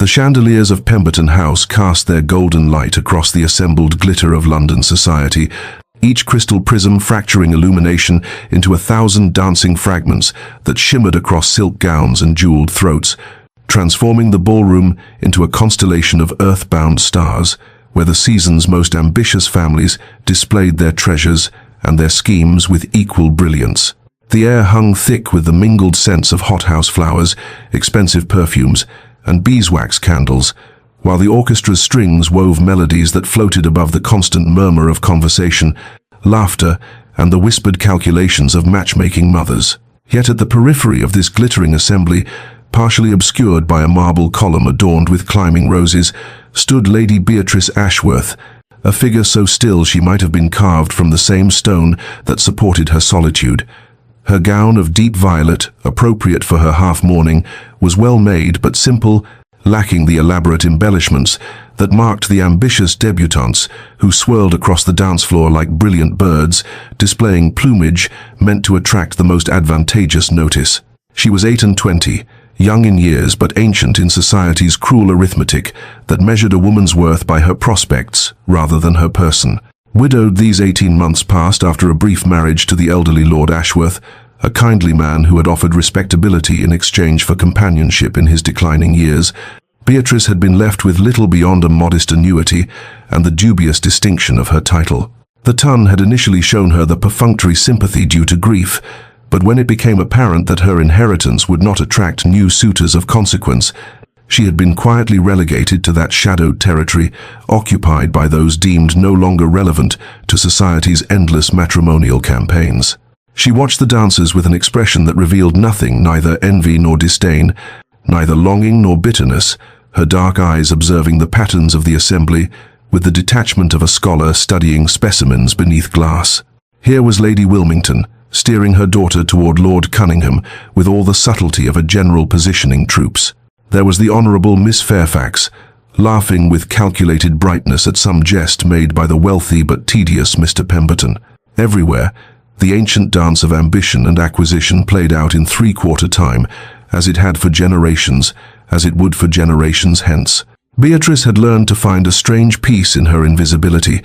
The chandeliers of Pemberton House cast their golden light across the assembled glitter of London society, each crystal prism fracturing illumination into 1,000 dancing fragments that shimmered across silk gowns and jeweled throats, transforming the ballroom into a constellation of earthbound stars, where the season's most ambitious families displayed their treasures and their schemes with equal brilliance. The air hung thick with the mingled scents of hothouse flowers, expensive perfumes, and beeswax candles, while the orchestra's strings wove melodies that floated above the constant murmur of conversation, laughter, and the whispered calculations of matchmaking mothers. Yet at the periphery of this glittering assembly, partially obscured by a marble column adorned with climbing roses, stood Lady Beatrice Ashworth, a figure so still she might have been carved from the same stone that supported her solitude. Her gown of deep violet, appropriate for her half-mourning, was well made but simple, lacking the elaborate embellishments that marked the ambitious debutantes who swirled across the dance floor like brilliant birds, displaying plumage meant to attract the most advantageous notice. She was 28, young in years but ancient in society's cruel arithmetic that measured a woman's worth by her prospects rather than her person. Widowed these 18 months passed after a brief marriage to the elderly Lord Ashworth, a kindly man who had offered respectability in exchange for companionship in his declining years, Beatrice had been left with little beyond a modest annuity and the dubious distinction of her title. The Tun had initially shown her the perfunctory sympathy due to grief, but when it became apparent that her inheritance would not attract new suitors of consequence, she had been quietly relegated to that shadowed territory occupied by those deemed no longer relevant to society's endless matrimonial campaigns. She watched the dancers with an expression that revealed nothing, neither envy nor disdain, neither longing nor bitterness, her dark eyes observing the patterns of the assembly with the detachment of a scholar studying specimens beneath glass. Here was Lady Wilmington, steering her daughter toward Lord Cunningham with all the subtlety of a general positioning troops. There was the Honourable Miss Fairfax, laughing with calculated brightness at some jest made by the wealthy but tedious Mr. Pemberton. Everywhere, the ancient dance of ambition and acquisition played out in three-quarter time, as it had for generations, as it would for generations hence. Beatrice had learned to find a strange peace in her invisibility,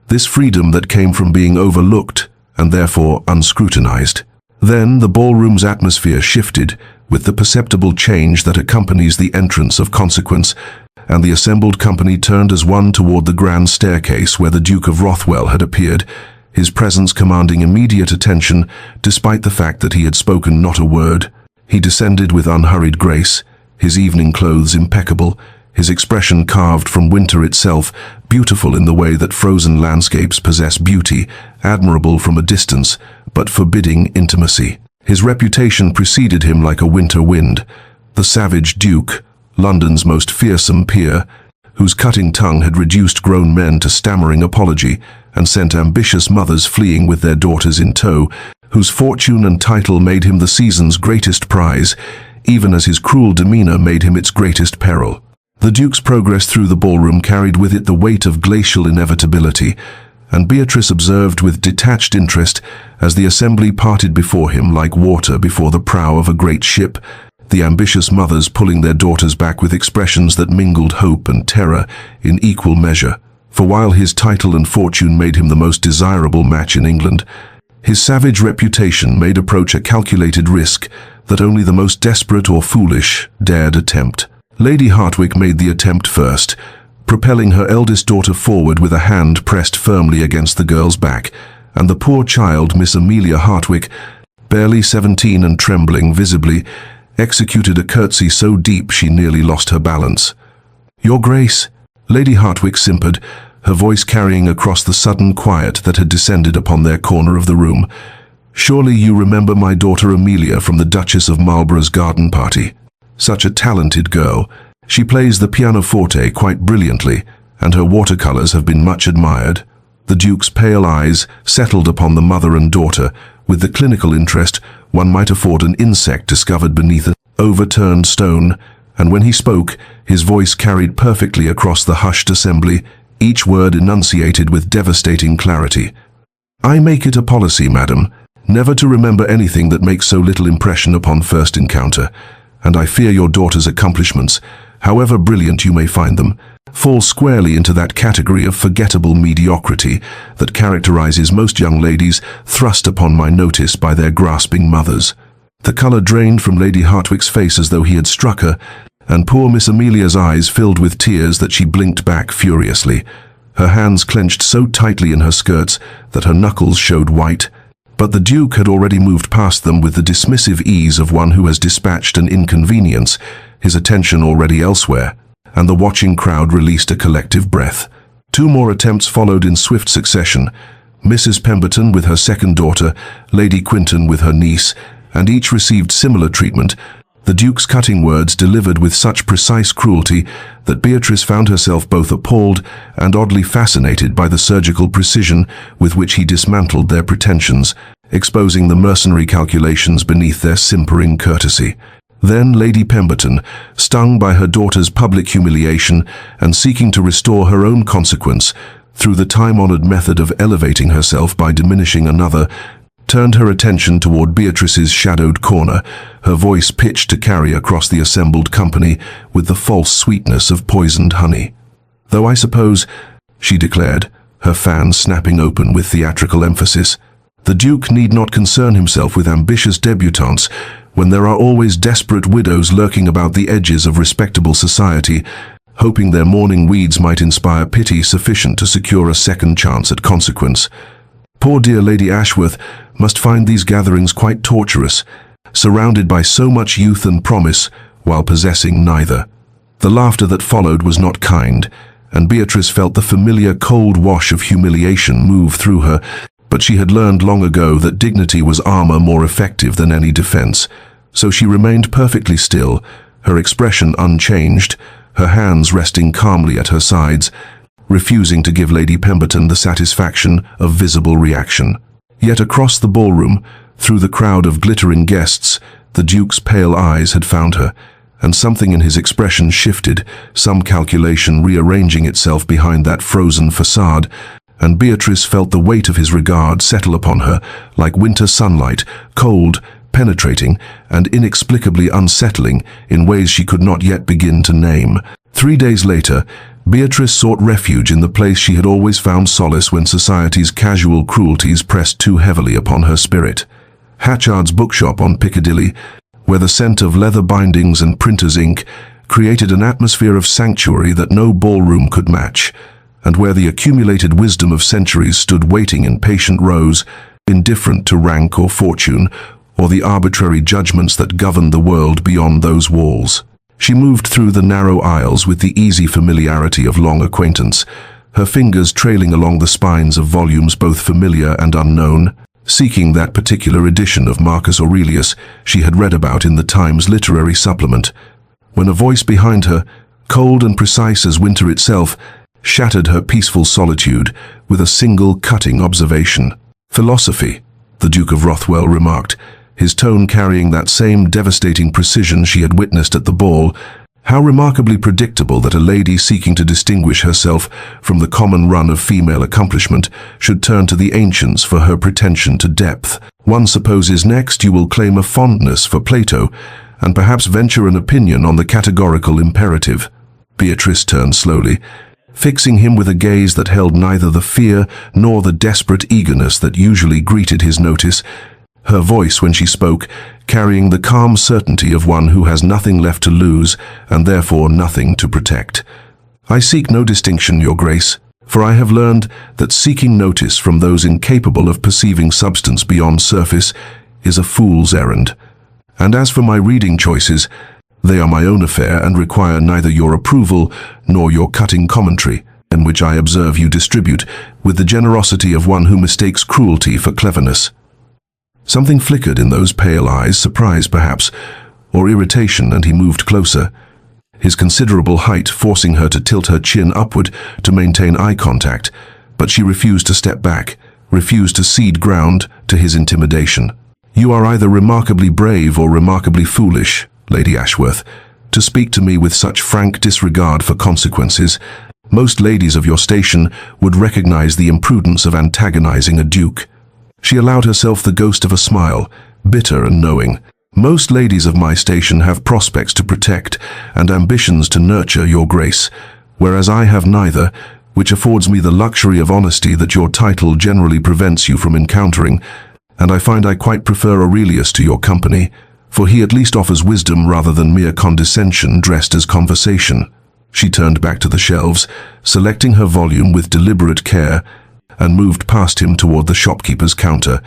this freedom that came from being overlooked and therefore unscrutinized. Then the ballroom's atmosphere shifted, with the perceptible change that accompanies the entrance of consequence, and the assembled company turned as one toward the grand staircase where the Duke of Rothwell had appeared, his presence commanding immediate attention despite the fact that he had spoken not a word. He descended with unhurried grace, his evening clothes impeccable, his expression carved from winter itself, beautiful in the way that frozen landscapes possess beauty, admirable from a distance, but forbidding intimacy. His reputation preceded him like a winter wind. The savage Duke, London's most fearsome peer, whose cutting tongue had reduced grown men to stammering apology and sent ambitious mothers fleeing with their daughters in tow, whose fortune and title made him the season's greatest prize, even as his cruel demeanor made him its greatest peril. The Duke's progress through the ballroom carried with it the weight of glacial inevitability, and Beatrice observed with detached interest as the assembly parted before him like water before the prow of a great ship, the ambitious mothers pulling their daughters back with expressions that mingled hope and terror in equal measure. For while his title and fortune made him the most desirable match in England, his savage reputation made approach a calculated risk that only the most desperate or foolish dared attempt. Lady Hartwick made the attempt first, propelling her eldest daughter forward with a hand pressed firmly against the girl's back, and the poor child, Miss Amelia Hartwick, barely 17 and trembling visibly, executed a curtsy so deep she nearly lost her balance. "Your Grace," Lady Hartwick simpered, her voice carrying across the sudden quiet that had descended upon their corner of the room, "surely you remember my daughter Amelia from the Duchess of Marlborough's garden party. Such a talented girl. She plays the pianoforte quite brilliantly, and her watercolors have been much admired." The Duke's pale eyes settled upon the mother and daughter with the clinical interest one might afford an insect discovered beneath an overturned stone, and when he spoke, his voice carried perfectly across the hushed assembly, each word enunciated with devastating clarity. "I make it a policy, madam, never to remember anything that makes so little impression upon first encounter, and I fear your daughter's accomplishments however brilliant you may find them, fall squarely into that category of forgettable mediocrity that characterizes most young ladies thrust upon my notice by their grasping mothers. The color drained from Lady Hartwick's face as though he had struck her, and poor Miss Amelia's eyes filled with tears that she blinked back furiously. Her hands clenched so tightly in her skirts that her knuckles showed white. But the Duke had already moved past them with the dismissive ease of one who has dispatched an inconvenience, his attention already elsewhere, and the watching crowd released a collective breath. 2 more attempts followed in swift succession, Mrs. Pemberton with her second daughter, Lady Quinton with her niece, and each received similar treatment, the Duke's cutting words delivered with such precise cruelty that Beatrice found herself both appalled and oddly fascinated by the surgical precision with which he dismantled their pretensions, exposing the mercenary calculations beneath their simpering courtesy. Then Lady Pemberton, stung by her daughter's public humiliation and seeking to restore her own consequence through the time-honored method of elevating herself by diminishing another, turned her attention toward Beatrice's shadowed corner, her voice pitched to carry across the assembled company with the false sweetness of poisoned honey. "Though I suppose," she declared, her fan snapping open with theatrical emphasis, "the Duke need not concern himself with ambitious debutantes when there are always desperate widows lurking about the edges of respectable society, hoping their mourning weeds might inspire pity sufficient to secure a second chance at consequence. Poor dear Lady Ashworth must find these gatherings quite torturous, surrounded by so much youth and promise, while possessing neither." The laughter that followed was not kind, and Beatrice felt the familiar cold wash of humiliation move through her, but she had learned long ago that dignity was armor more effective than any defense, so she remained perfectly still, her expression unchanged, her hands resting calmly at her sides, refusing to give Lady Pemberton the satisfaction of visible reaction. Yet across the ballroom, through the crowd of glittering guests, the Duke's pale eyes had found her, and something in his expression shifted, some calculation rearranging itself behind that frozen facade, and Beatrice felt the weight of his regard settle upon her like winter sunlight, cold, penetrating, and inexplicably unsettling in ways she could not yet begin to name. 3 days later, Beatrice sought refuge in the place she had always found solace when society's casual cruelties pressed too heavily upon her spirit. Hatchard's bookshop on Piccadilly, where the scent of leather bindings and printer's ink created an atmosphere of sanctuary that no ballroom could match, and where the accumulated wisdom of centuries stood waiting in patient rows, indifferent to rank or fortune, or the arbitrary judgments that governed the world beyond those walls. She moved through the narrow aisles with the easy familiarity of long acquaintance, her fingers trailing along the spines of volumes both familiar and unknown, seeking that particular edition of Marcus Aurelius she had read about in the Times literary supplement, when a voice behind her, cold and precise as winter itself, shattered her peaceful solitude with a single cutting observation. "Philosophy," the Duke of Rothwell remarked, his tone carrying that same devastating precision she had witnessed at the ball. "How remarkably predictable that a lady seeking to distinguish herself from the common run of female accomplishment should turn to the ancients for her pretension to depth. One supposes next you will claim a fondness for Plato, and perhaps venture an opinion on the categorical imperative." Beatrice turned slowly, fixing him with a gaze that held neither the fear nor the desperate eagerness that usually greeted his notice, her voice when she spoke carrying the calm certainty of one who has nothing left to lose and therefore nothing to protect. "I seek no distinction, Your Grace, for I have learned that seeking notice from those incapable of perceiving substance beyond surface is a fool's errand. And as for my reading choices, they are my own affair and require neither your approval nor your cutting commentary, in which I observe you distribute with the generosity of one who mistakes cruelty for cleverness." Something flickered in those pale eyes, surprise perhaps, or irritation, and he moved closer, his considerable height forcing her to tilt her chin upward to maintain eye contact, but she refused to step back, refused to cede ground to his intimidation. "You are either remarkably brave or remarkably foolish, Lady Ashworth, to speak to me with such frank disregard for consequences. Most ladies of your station would recognize the imprudence of antagonizing a duke." She allowed herself the ghost of a smile, bitter and knowing. Most ladies of my station have prospects to protect and ambitions to nurture, your grace, whereas I have neither, which affords me the luxury of honesty that your title generally prevents you from encountering, and I find I quite prefer Aurelius to your company, for he at least offers wisdom rather than mere condescension dressed as conversation." She turned back to the shelves, selecting her volume with deliberate care, and moved past him toward the shopkeeper's counter,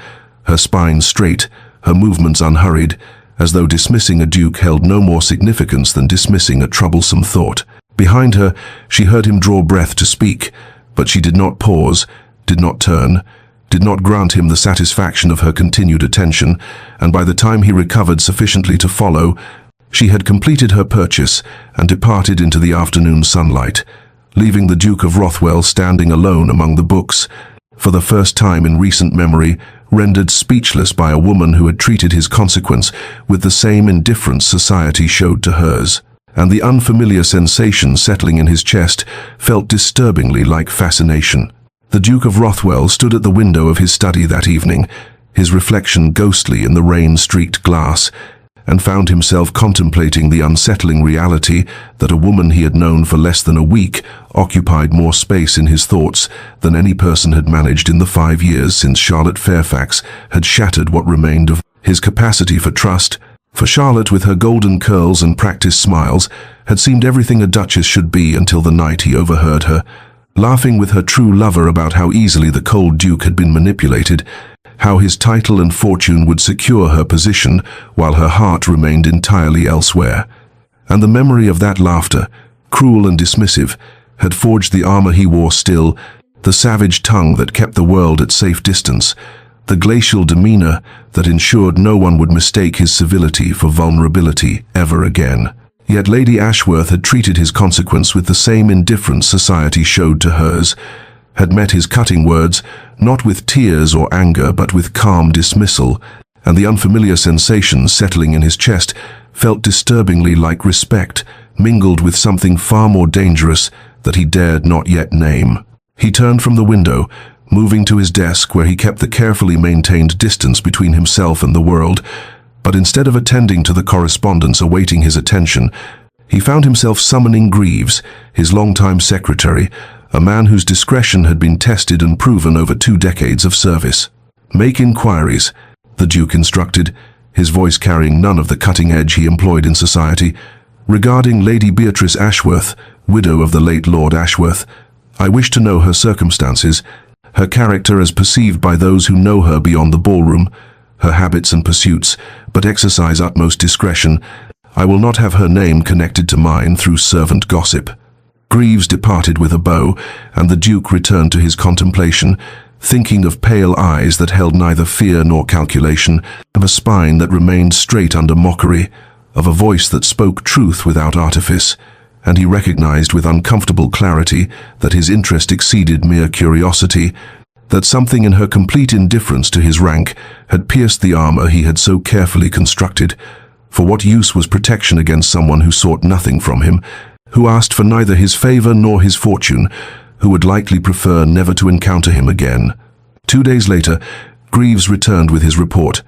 her spine straight, her movements unhurried, as though dismissing a duke held no more significance than dismissing a troublesome thought. Behind her, she heard him draw breath to speak, but she did not pause, did not turn, did not grant him the satisfaction of her continued attention, and by the time he recovered sufficiently to follow, she had completed her purchase and departed into the afternoon sunlight, leaving the Duke of Rothwell standing alone among the books, for the first time in recent memory, rendered speechless by a woman who had treated his consequence with the same indifference society showed to hers, and the unfamiliar sensation settling in his chest felt disturbingly like fascination. The Duke of Rothwell stood at the window of his study that evening, his reflection ghostly in the rain-streaked glass, and found himself contemplating the unsettling reality that a woman he had known for less than a week occupied more space in his thoughts than any person had managed in the 5 years since Charlotte Fairfax had shattered what remained of his capacity for trust. For Charlotte, with her golden curls and practiced smiles, had seemed everything a duchess should be until the night he overheard her, laughing with her true lover about how easily the cold duke had been manipulated, how his title and fortune would secure her position while her heart remained entirely elsewhere. And the memory of that laughter, cruel and dismissive, had forged the armor he wore still, the savage tongue that kept the world at safe distance, the glacial demeanor that ensured no one would mistake his civility for vulnerability ever again. Yet Lady Ashworth had treated his consequence with the same indifference society showed to hers, had met his cutting words, not with tears or anger but with calm dismissal, and the unfamiliar sensation settling in his chest felt disturbingly like respect, mingled with something far more dangerous that he dared not yet name. He turned from the window, moving to his desk where he kept the carefully maintained distance between himself and the world, but instead of attending to the correspondence awaiting his attention, he found himself summoning Greaves, his longtime secretary, a man whose discretion had been tested and proven over 2 decades of service. "Make inquiries," the Duke instructed, his voice carrying none of the cutting edge he employed in society, "regarding Lady Beatrice Ashworth, widow of the late Lord Ashworth. I wish to know her circumstances, her character as perceived by those who know her beyond the ballroom, her habits and pursuits, but exercise utmost discretion. I will not have her name connected to mine through servant gossip." Greaves departed with a bow, and the Duke returned to his contemplation, thinking of pale eyes that held neither fear nor calculation, of a spine that remained straight under mockery, of a voice that spoke truth without artifice, and he recognized with uncomfortable clarity that his interest exceeded mere curiosity, that something in her complete indifference to his rank had pierced the armor he had so carefully constructed. For what use was protection against someone who sought nothing from him, who asked for neither his favor nor his fortune, who would likely prefer never to encounter him again? 2 days later, Greaves returned with his report,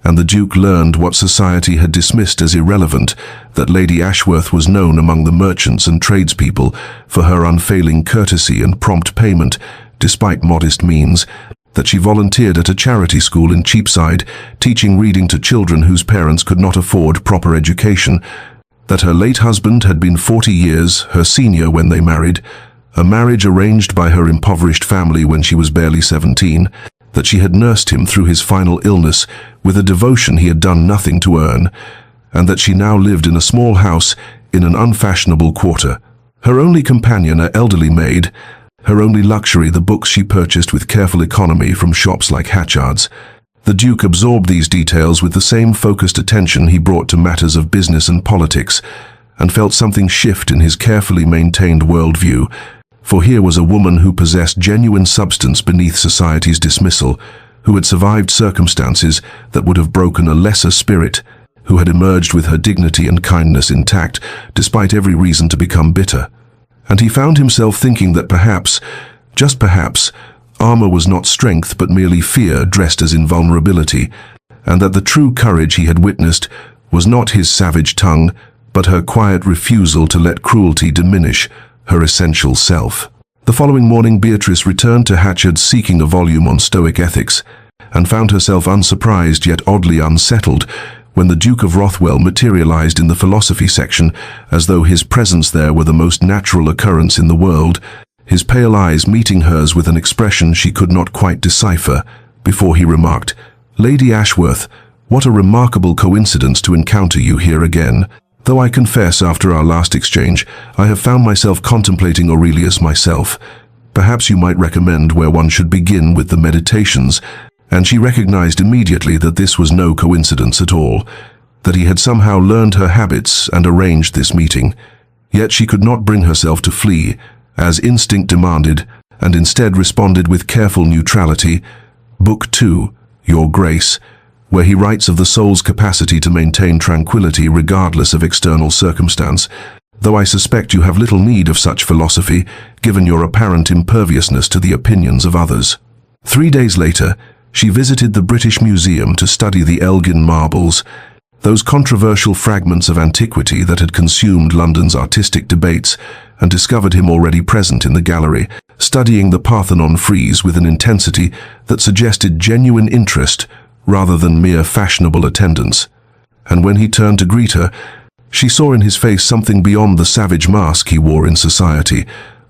and the Duke learned what society had dismissed as irrelevant, that Lady Ashworth was known among the merchants and tradespeople for her unfailing courtesy and prompt payment, despite modest means, that she volunteered at a charity school in Cheapside, teaching reading to children whose parents could not afford proper education, that her late husband had been 40 years her senior when they married, a marriage arranged by her impoverished family when she was barely 17, that she had nursed him through his final illness with a devotion he had done nothing to earn, and that she now lived in a small house in an unfashionable quarter. Her only companion, an elderly maid, her only luxury the books she purchased with careful economy from shops like Hatchard's. The Duke absorbed these details with the same focused attention he brought to matters of business and politics, and felt something shift in his carefully maintained worldview, for here was a woman who possessed genuine substance beneath society's dismissal, who had survived circumstances that would have broken a lesser spirit, who had emerged with her dignity and kindness intact, despite every reason to become bitter. And he found himself thinking that perhaps, just perhaps, armor was not strength but merely fear dressed as invulnerability, and that the true courage he had witnessed was not his savage tongue, but her quiet refusal to let cruelty diminish her essential self. The following morning, Beatrice returned to Hatchard seeking a volume on Stoic ethics, and found herself unsurprised yet oddly unsettled when the Duke of Rothwell materialized in the philosophy section as though his presence there were the most natural occurrence in the world, his pale eyes meeting hers with an expression she could not quite decipher, before he remarked, "Lady Ashworth, what a remarkable coincidence to encounter you here again. Though I confess after our last exchange, I have found myself contemplating Aurelius myself. Perhaps you might recommend where one should begin with the meditations." And she recognized immediately that this was no coincidence at all, that he had somehow learned her habits and arranged this meeting. Yet she could not bring herself to flee, as instinct demanded, and instead responded with careful neutrality. Book 2, Your Grace, where he writes of the soul's capacity to maintain tranquility regardless of external circumstance, though I suspect you have little need of such philosophy, given your apparent imperviousness to the opinions of others. 3 days later, she visited the British Museum to study the Elgin marbles, those controversial fragments of antiquity that had consumed London's artistic debates, and discovered him already present in the gallery, studying the Parthenon frieze with an intensity that suggested genuine interest rather than mere fashionable attendance. And when he turned to greet her, she saw in his face something beyond the savage mask he wore in society,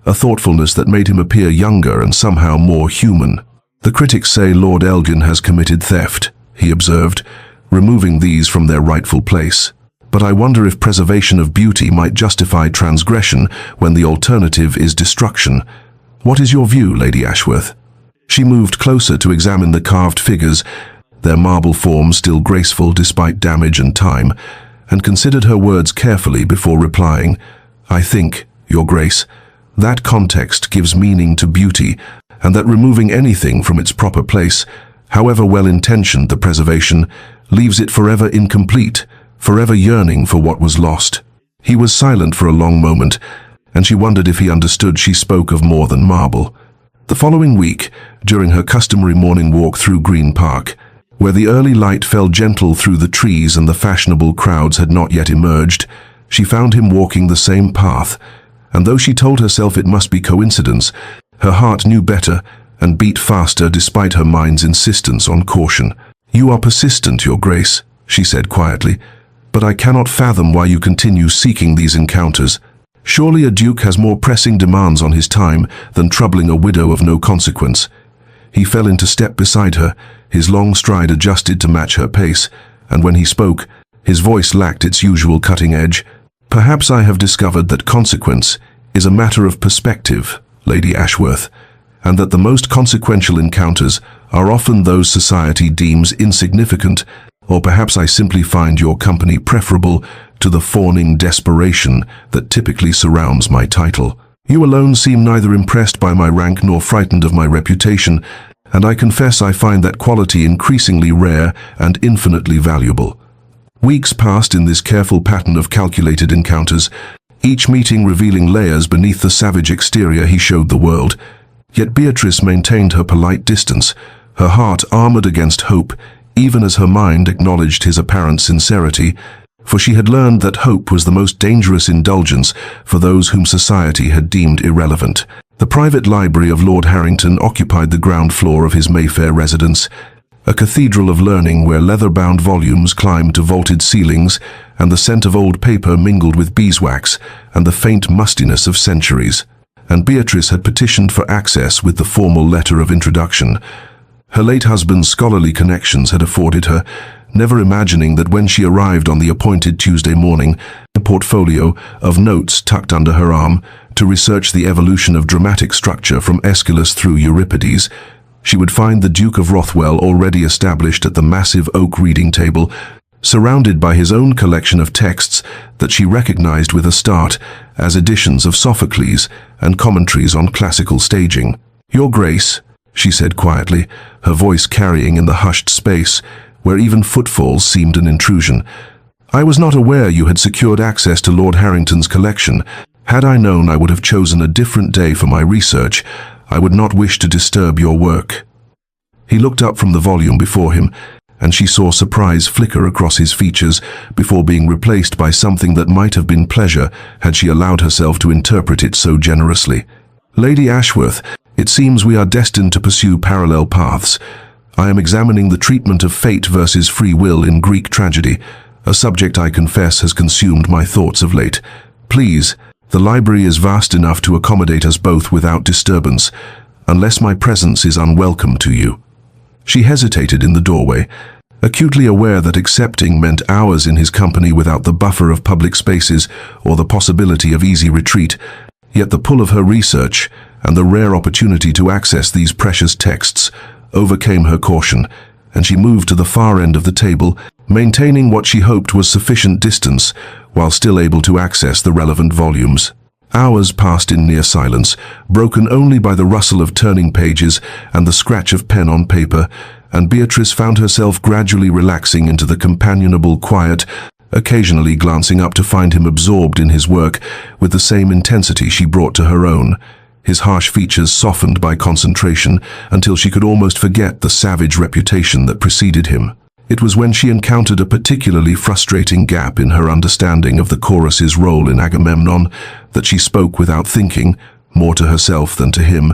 a thoughtfulness that made him appear younger and somehow more human. "The critics say Lord Elgin has committed theft," he observed, removing these from their rightful place. "But I wonder if preservation of beauty might justify transgression when the alternative is destruction. What is your view, Lady Ashworth?" She moved closer to examine the carved figures, their marble forms still graceful despite damage and time, and considered her words carefully before replying, "I think, Your Grace, that context gives meaning to beauty, and that removing anything from its proper place, however well-intentioned the preservation, leaves it forever incomplete, forever yearning for what was lost." He was silent for a long moment, and she wondered if he understood she spoke of more than marble. The following week, during her customary morning walk through Green Park, where the early light fell gentle through the trees and the fashionable crowds had not yet emerged, she found him walking the same path, and though she told herself it must be coincidence, her heart knew better and beat faster despite her mind's insistence on caution. "You are persistent, Your Grace," she said quietly, "but I cannot fathom why you continue seeking these encounters. Surely a duke has more pressing demands on his time than troubling a widow of no consequence." He fell into step beside her, his long stride adjusted to match her pace, and when he spoke, his voice lacked its usual cutting edge. "Perhaps I have discovered that consequence is a matter of perspective, Lady Ashworth, and that the most consequential encounters are often those society deems insignificant, or perhaps I simply find your company preferable to the fawning desperation that typically surrounds my title. You alone seem neither impressed by my rank nor frightened of my reputation, and I confess I find that quality increasingly rare and infinitely valuable." Weeks passed in this careful pattern of calculated encounters, each meeting revealing layers beneath the savage exterior he showed the world. Yet Beatrice maintained her polite distance, her heart armored against hope, even as her mind acknowledged his apparent sincerity, for she had learned that hope was the most dangerous indulgence for those whom society had deemed irrelevant. The private library of Lord Harrington occupied the ground floor of his Mayfair residence, a cathedral of learning where leather-bound volumes climbed to vaulted ceilings, and the scent of old paper mingled with beeswax and the faint mustiness of centuries. And Beatrice had petitioned for access with the formal letter of introduction. Her late husband's scholarly connections had afforded her, never imagining that when she arrived on the appointed Tuesday morning, a portfolio of notes tucked under her arm to research the evolution of dramatic structure from Aeschylus through Euripides, she would find the Duke of Rothwell already established at the massive oak reading table, surrounded by his own collection of texts that she recognized with a start as editions of Sophocles and commentaries on classical staging. "Your Grace," she said quietly, her voice carrying in the hushed space where even footfalls seemed an intrusion, "I was not aware you had secured access to Lord Harrington's collection. Had I known, I would have chosen a different day for my research. I would not wish to disturb your work." He looked up from the volume before him, and she saw surprise flicker across his features before being replaced by something that might have been pleasure had she allowed herself to interpret it so generously. "Lady Ashworth, it seems we are destined to pursue parallel paths. I am examining the treatment of fate versus free will in Greek tragedy, a subject I confess has consumed my thoughts of late. Please, the library is vast enough to accommodate us both without disturbance, unless my presence is unwelcome to you." She hesitated in the doorway, acutely aware that accepting meant hours in his company without the buffer of public spaces or the possibility of easy retreat, yet the pull of her research and the rare opportunity to access these precious texts overcame her caution, and she moved to the far end of the table, maintaining what she hoped was sufficient distance while still able to access the relevant volumes. Hours passed in near silence, broken only by the rustle of turning pages and the scratch of pen on paper, and Beatrice found herself gradually relaxing into the companionable quiet, occasionally glancing up to find him absorbed in his work with the same intensity she brought to her own, his harsh features softened by concentration until she could almost forget the savage reputation that preceded him. It was when she encountered a particularly frustrating gap in her understanding of the chorus's role in Agamemnon that she spoke without thinking, more to herself than to him.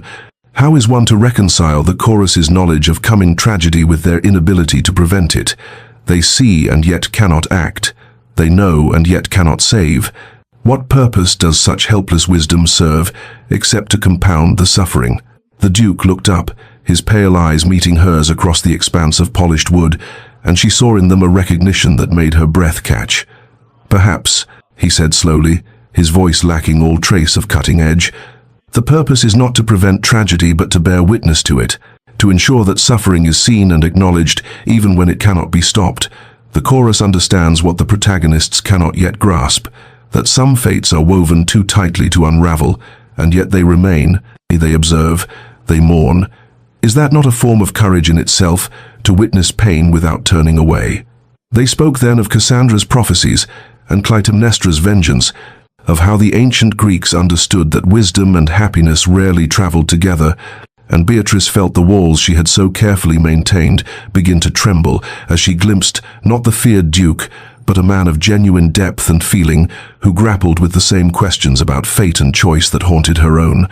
How is one to reconcile the chorus's knowledge of coming tragedy with their inability to prevent it? They see and yet cannot act. They know and yet cannot save. What purpose does such helpless wisdom serve, except to compound the suffering? The Duke looked up, his pale eyes meeting hers across the expanse of polished wood, and she saw in them a recognition that made her breath catch. "Perhaps," he said slowly, his voice lacking all trace of cutting edge, "the purpose is not to prevent tragedy but to bear witness to it, to ensure that suffering is seen and acknowledged even when it cannot be stopped. The chorus understands what the protagonists cannot yet grasp, that some fates are woven too tightly to unravel, and yet they remain, they observe, they mourn. Is that not a form of courage in itself, to witness pain without turning away?" They spoke then of Cassandra's prophecies and Clytemnestra's vengeance, of how the ancient Greeks understood that wisdom and happiness rarely traveled together, and Beatrice felt the walls she had so carefully maintained begin to tremble as she glimpsed not the feared Duke, but a man of genuine depth and feeling who grappled with the same questions about fate and choice that haunted her own.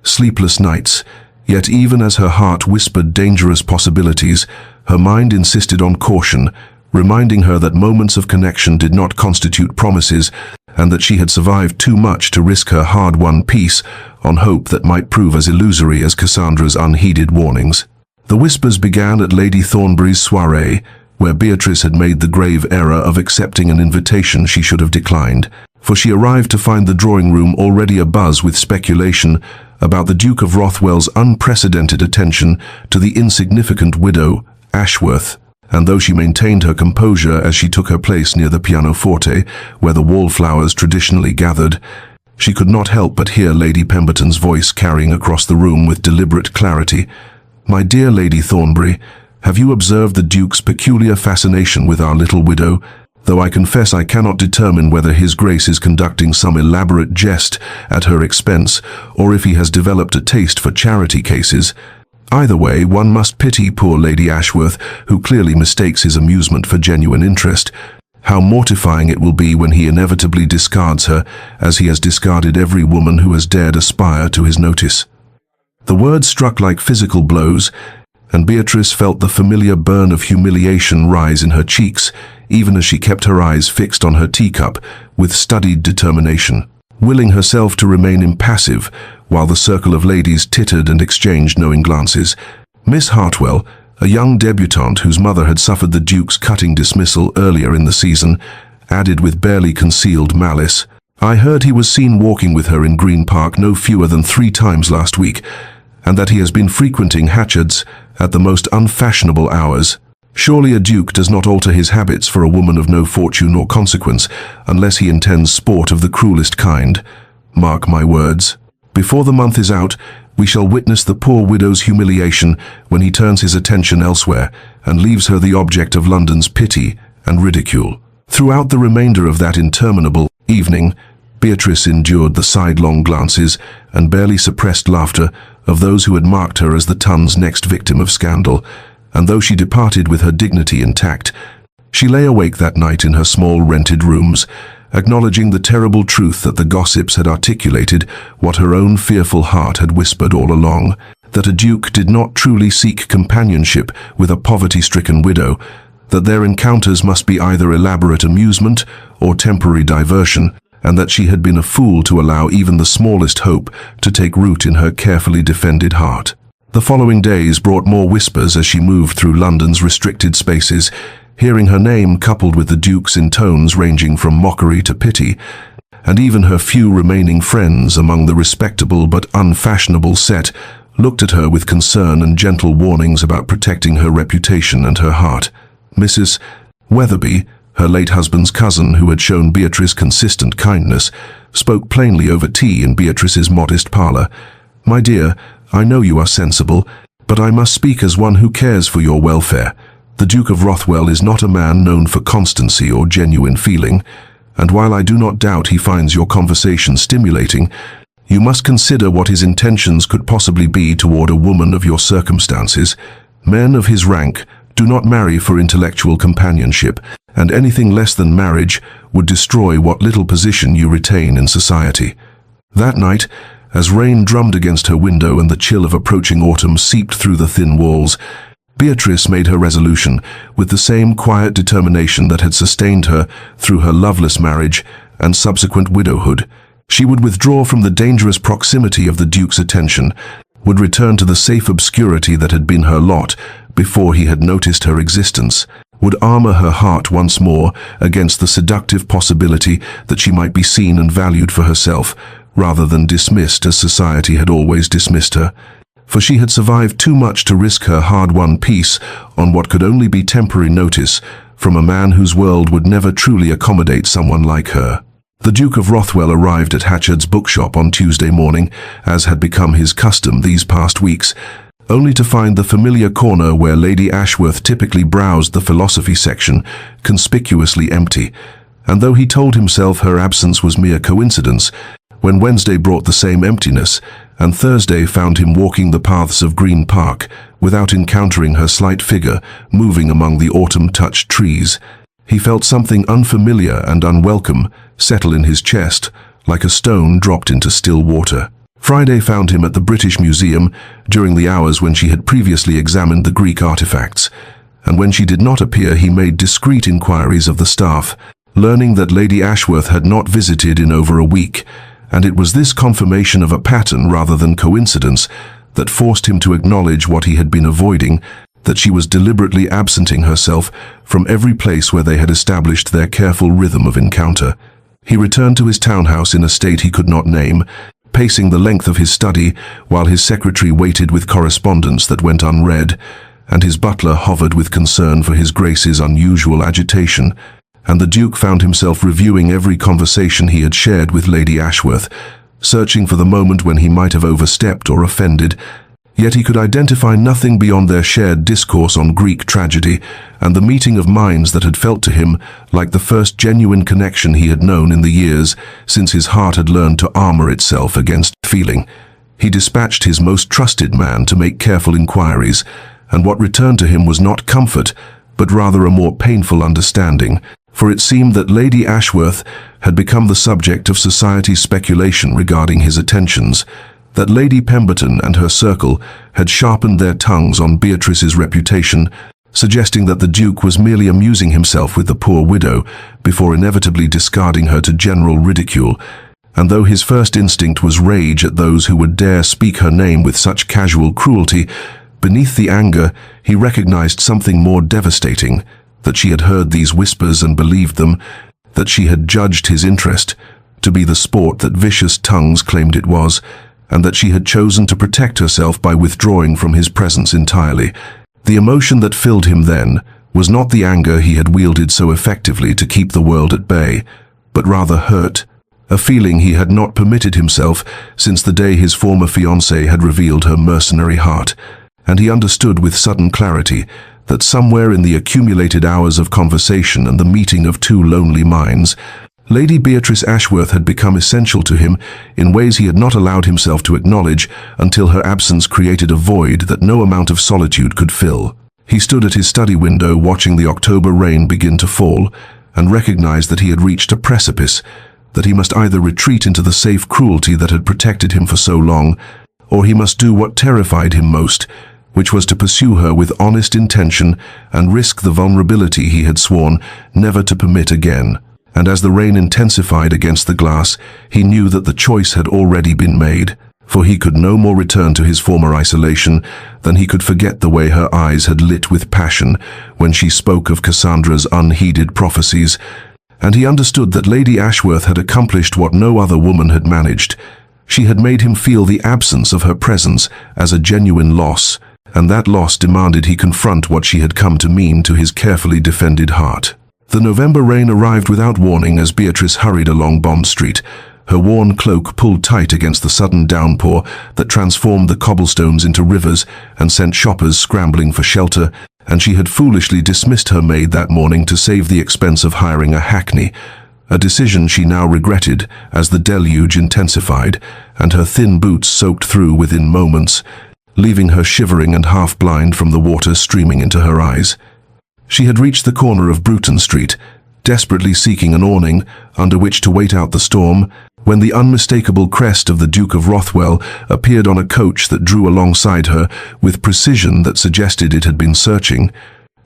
Sleepless nights, yet even as her heart whispered dangerous possibilities, her mind insisted on caution, reminding her that moments of connection did not constitute promises, and that she had survived too much to risk her hard-won peace on hope that might prove as illusory as Cassandra's unheeded warnings. The whispers began at Lady Thornbury's soirée, where Beatrice had made the grave error of accepting an invitation she should have declined, for she arrived to find the drawing room already abuzz with speculation about the Duke of Rothwell's unprecedented attention to the insignificant widow, Ashworth, and though she maintained her composure as she took her place near the pianoforte, where the wallflowers traditionally gathered, she could not help but hear Lady Pemberton's voice carrying across the room with deliberate clarity. "My dear Lady Thornbury, have you observed the Duke's peculiar fascination with our little widow? Though I confess I cannot determine whether His Grace is conducting some elaborate jest at her expense, or if he has developed a taste for charity cases. Either way, one must pity poor Lady Ashworth, who clearly mistakes his amusement for genuine interest. How mortifying it will be when he inevitably discards her, as he has discarded every woman who has dared aspire to his notice." The words struck like physical blows, and Beatrice felt the familiar burn of humiliation rise in her cheeks, even as she kept her eyes fixed on her teacup with studied determination, willing herself to remain impassive while the circle of ladies tittered and exchanged knowing glances. Miss Hartwell, a young debutante whose mother had suffered the Duke's cutting dismissal earlier in the season, added with barely concealed malice, "I heard he was seen walking with her in Green Park no fewer than 3 times last week, and that he has been frequenting Hatchard's at the most unfashionable hours. Surely a duke does not alter his habits for a woman of no fortune or consequence, unless he intends sport of the cruelest kind. Mark my words. Before the month is out, we shall witness the poor widow's humiliation when he turns his attention elsewhere and leaves her the object of London's pity and ridicule." Throughout the remainder of that interminable evening, Beatrice endured the sidelong glances and barely suppressed laughter of those who had marked her as the Tun's next victim of scandal, and though she departed with her dignity intact, she lay awake that night in her small rented rooms, acknowledging the terrible truth that the gossips had articulated what her own fearful heart had whispered all along, that a duke did not truly seek companionship with a poverty-stricken widow, that their encounters must be either elaborate amusement or temporary diversion, and that she had been a fool to allow even the smallest hope to take root in her carefully defended heart. The following days brought more whispers as she moved through London's restricted spaces, hearing her name coupled with the Duke's in tones ranging from mockery to pity, and even her few remaining friends among the respectable but unfashionable set looked at her with concern and gentle warnings about protecting her reputation and her heart. Mrs. Weatherby, her late husband's cousin who had shown Beatrice consistent kindness, spoke plainly over tea in Beatrice's modest parlour. "My dear, I know you are sensible, but I must speak as one who cares for your welfare. The Duke of Rothwell is not a man known for constancy or genuine feeling, and while I do not doubt he finds your conversation stimulating, you must consider what his intentions could possibly be toward a woman of your circumstances. Men of his rank do not marry for intellectual companionship, and anything less than marriage would destroy what little position you retain in society." That night, as rain drummed against her window and the chill of approaching autumn seeped through the thin walls, Beatrice made her resolution with the same quiet determination that had sustained her through her loveless marriage and subsequent widowhood. She would withdraw from the dangerous proximity of the Duke's attention, would return to the safe obscurity that had been her lot before he had noticed her existence, would armor her heart once more against the seductive possibility that she might be seen and valued for herself, rather than dismissed as society had always dismissed her. For she had survived too much to risk her hard-won peace on what could only be temporary notice from a man whose world would never truly accommodate someone like her. The Duke of Rothwell arrived at Hatchard's bookshop on Tuesday morning, as had become his custom these past weeks, only to find the familiar corner where Lady Ashworth typically browsed the philosophy section conspicuously empty, and though he told himself her absence was mere coincidence, when Wednesday brought the same emptiness, and Thursday found him walking the paths of Green Park without encountering her slight figure moving among the autumn-touched trees, he felt something unfamiliar and unwelcome settle in his chest, like a stone dropped into still water. Friday found him at the British Museum during the hours when she had previously examined the Greek artifacts, and when she did not appear he made discreet inquiries of the staff, learning that Lady Ashworth had not visited in over a week, and it was this confirmation of a pattern rather than coincidence that forced him to acknowledge what he had been avoiding, that she was deliberately absenting herself from every place where they had established their careful rhythm of encounter. He returned to his townhouse in a state he could not name, pacing the length of his study while his secretary waited with correspondence that went unread, and his butler hovered with concern for his Grace's unusual agitation, and the Duke found himself reviewing every conversation he had shared with Lady Ashworth, searching for the moment when he might have overstepped or offended, yet he could identify nothing beyond their shared discourse on Greek tragedy and the meeting of minds that had felt to him like the first genuine connection he had known in the years since his heart had learned to armor itself against feeling. He dispatched his most trusted man to make careful inquiries, and what returned to him was not comfort, but rather a more painful understanding, for it seemed that Lady Ashworth had become the subject of society's speculation regarding his attentions, that Lady Pemberton and her circle had sharpened their tongues on Beatrice's reputation, suggesting that the Duke was merely amusing himself with the poor widow before inevitably discarding her to general ridicule, and though his first instinct was rage at those who would dare speak her name with such casual cruelty, beneath the anger he recognized something more devastating, that she had heard these whispers and believed them, that she had judged his interest to be the sport that vicious tongues claimed it was, and that she had chosen to protect herself by withdrawing from his presence entirely. The emotion that filled him then was not the anger he had wielded so effectively to keep the world at bay, but rather hurt, a feeling he had not permitted himself since the day his former fiancée had revealed her mercenary heart, and he understood with sudden clarity that somewhere in the accumulated hours of conversation and the meeting of two lonely minds, Lady Beatrice Ashworth had become essential to him in ways he had not allowed himself to acknowledge until her absence created a void that no amount of solitude could fill. He stood at his study window watching the October rain begin to fall, and recognized that he had reached a precipice, that he must either retreat into the safe cruelty that had protected him for so long, or he must do what terrified him most, which was to pursue her with honest intention and risk the vulnerability he had sworn never to permit again. And as the rain intensified against the glass, he knew that the choice had already been made, for he could no more return to his former isolation than he could forget the way her eyes had lit with passion when she spoke of Cassandra's unheeded prophecies, and he understood that Lady Ashworth had accomplished what no other woman had managed. She had made him feel the absence of her presence as a genuine loss, and that loss demanded he confront what she had come to mean to his carefully defended heart. The November rain arrived without warning as Beatrice hurried along Bond Street, her worn cloak pulled tight against the sudden downpour that transformed the cobblestones into rivers and sent shoppers scrambling for shelter, and she had foolishly dismissed her maid that morning to save the expense of hiring a hackney, a decision she now regretted as the deluge intensified and her thin boots soaked through within moments, leaving her shivering and half-blind from the water streaming into her eyes. She had reached the corner of Bruton Street, desperately seeking an awning under which to wait out the storm, when the unmistakable crest of the Duke of Rothwell appeared on a coach that drew alongside her with precision that suggested it had been searching,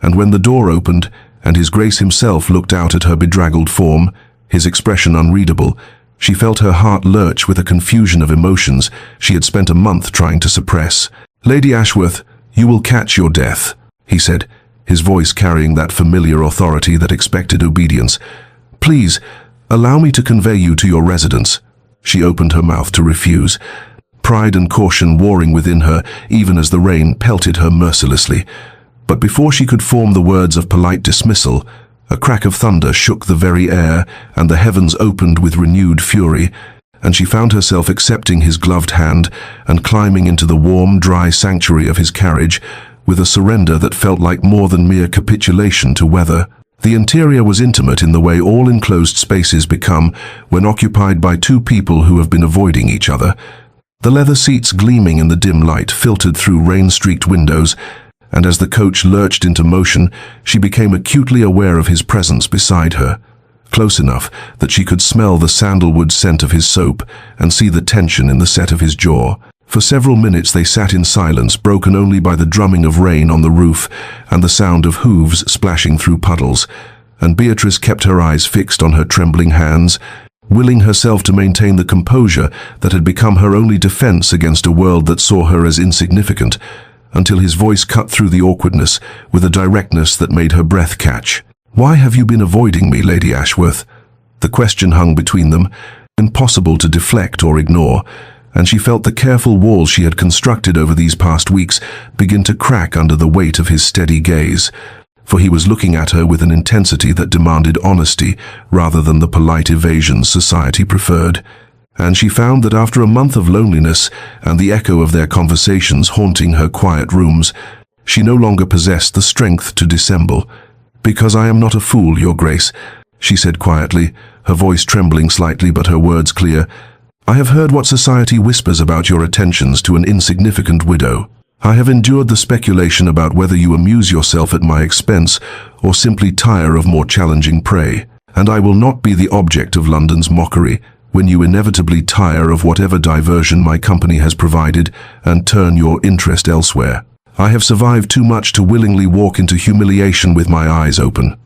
and when the door opened and His Grace himself looked out at her bedraggled form, his expression unreadable, she felt her heart lurch with a confusion of emotions she had spent a month trying to suppress. "Lady Ashworth, you will catch your death," he said, his voice carrying that familiar authority that expected obedience. "Please, allow me to convey you to your residence." She opened her mouth to refuse, pride and caution warring within her even as the rain pelted her mercilessly. But before she could form the words of polite dismissal, a crack of thunder shook the very air, and the heavens opened with renewed fury, and she found herself accepting his gloved hand and climbing into the warm, dry sanctuary of his carriage with a surrender that felt like more than mere capitulation to weather. The interior was intimate in the way all enclosed spaces become when occupied by two people who have been avoiding each other. The leather seats gleaming in the dim light filtered through rain-streaked windows, and as the coach lurched into motion, she became acutely aware of his presence beside her, close enough that she could smell the sandalwood scent of his soap and see the tension in the set of his jaw. For several minutes they sat in silence, broken only by the drumming of rain on the roof and the sound of hooves splashing through puddles, and Beatrice kept her eyes fixed on her trembling hands, willing herself to maintain the composure that had become her only defense against a world that saw her as insignificant, until his voice cut through the awkwardness with a directness that made her breath catch. "Why have you been avoiding me, Lady Ashworth?" The question hung between them, impossible to deflect or ignore, and she felt the careful walls she had constructed over these past weeks begin to crack under the weight of his steady gaze, for he was looking at her with an intensity that demanded honesty rather than the polite evasions society preferred. And she found that after a month of loneliness and the echo of their conversations haunting her quiet rooms, she no longer possessed the strength to dissemble. "Because I am not a fool, Your Grace," she said quietly, her voice trembling slightly but her words clear. "I have heard what society whispers about your attentions to an insignificant widow. I have endured the speculation about whether you amuse yourself at my expense or simply tire of more challenging prey, and I will not be the object of London's mockery when you inevitably tire of whatever diversion my company has provided and turn your interest elsewhere. I have survived too much to willingly walk into humiliation with my eyes open."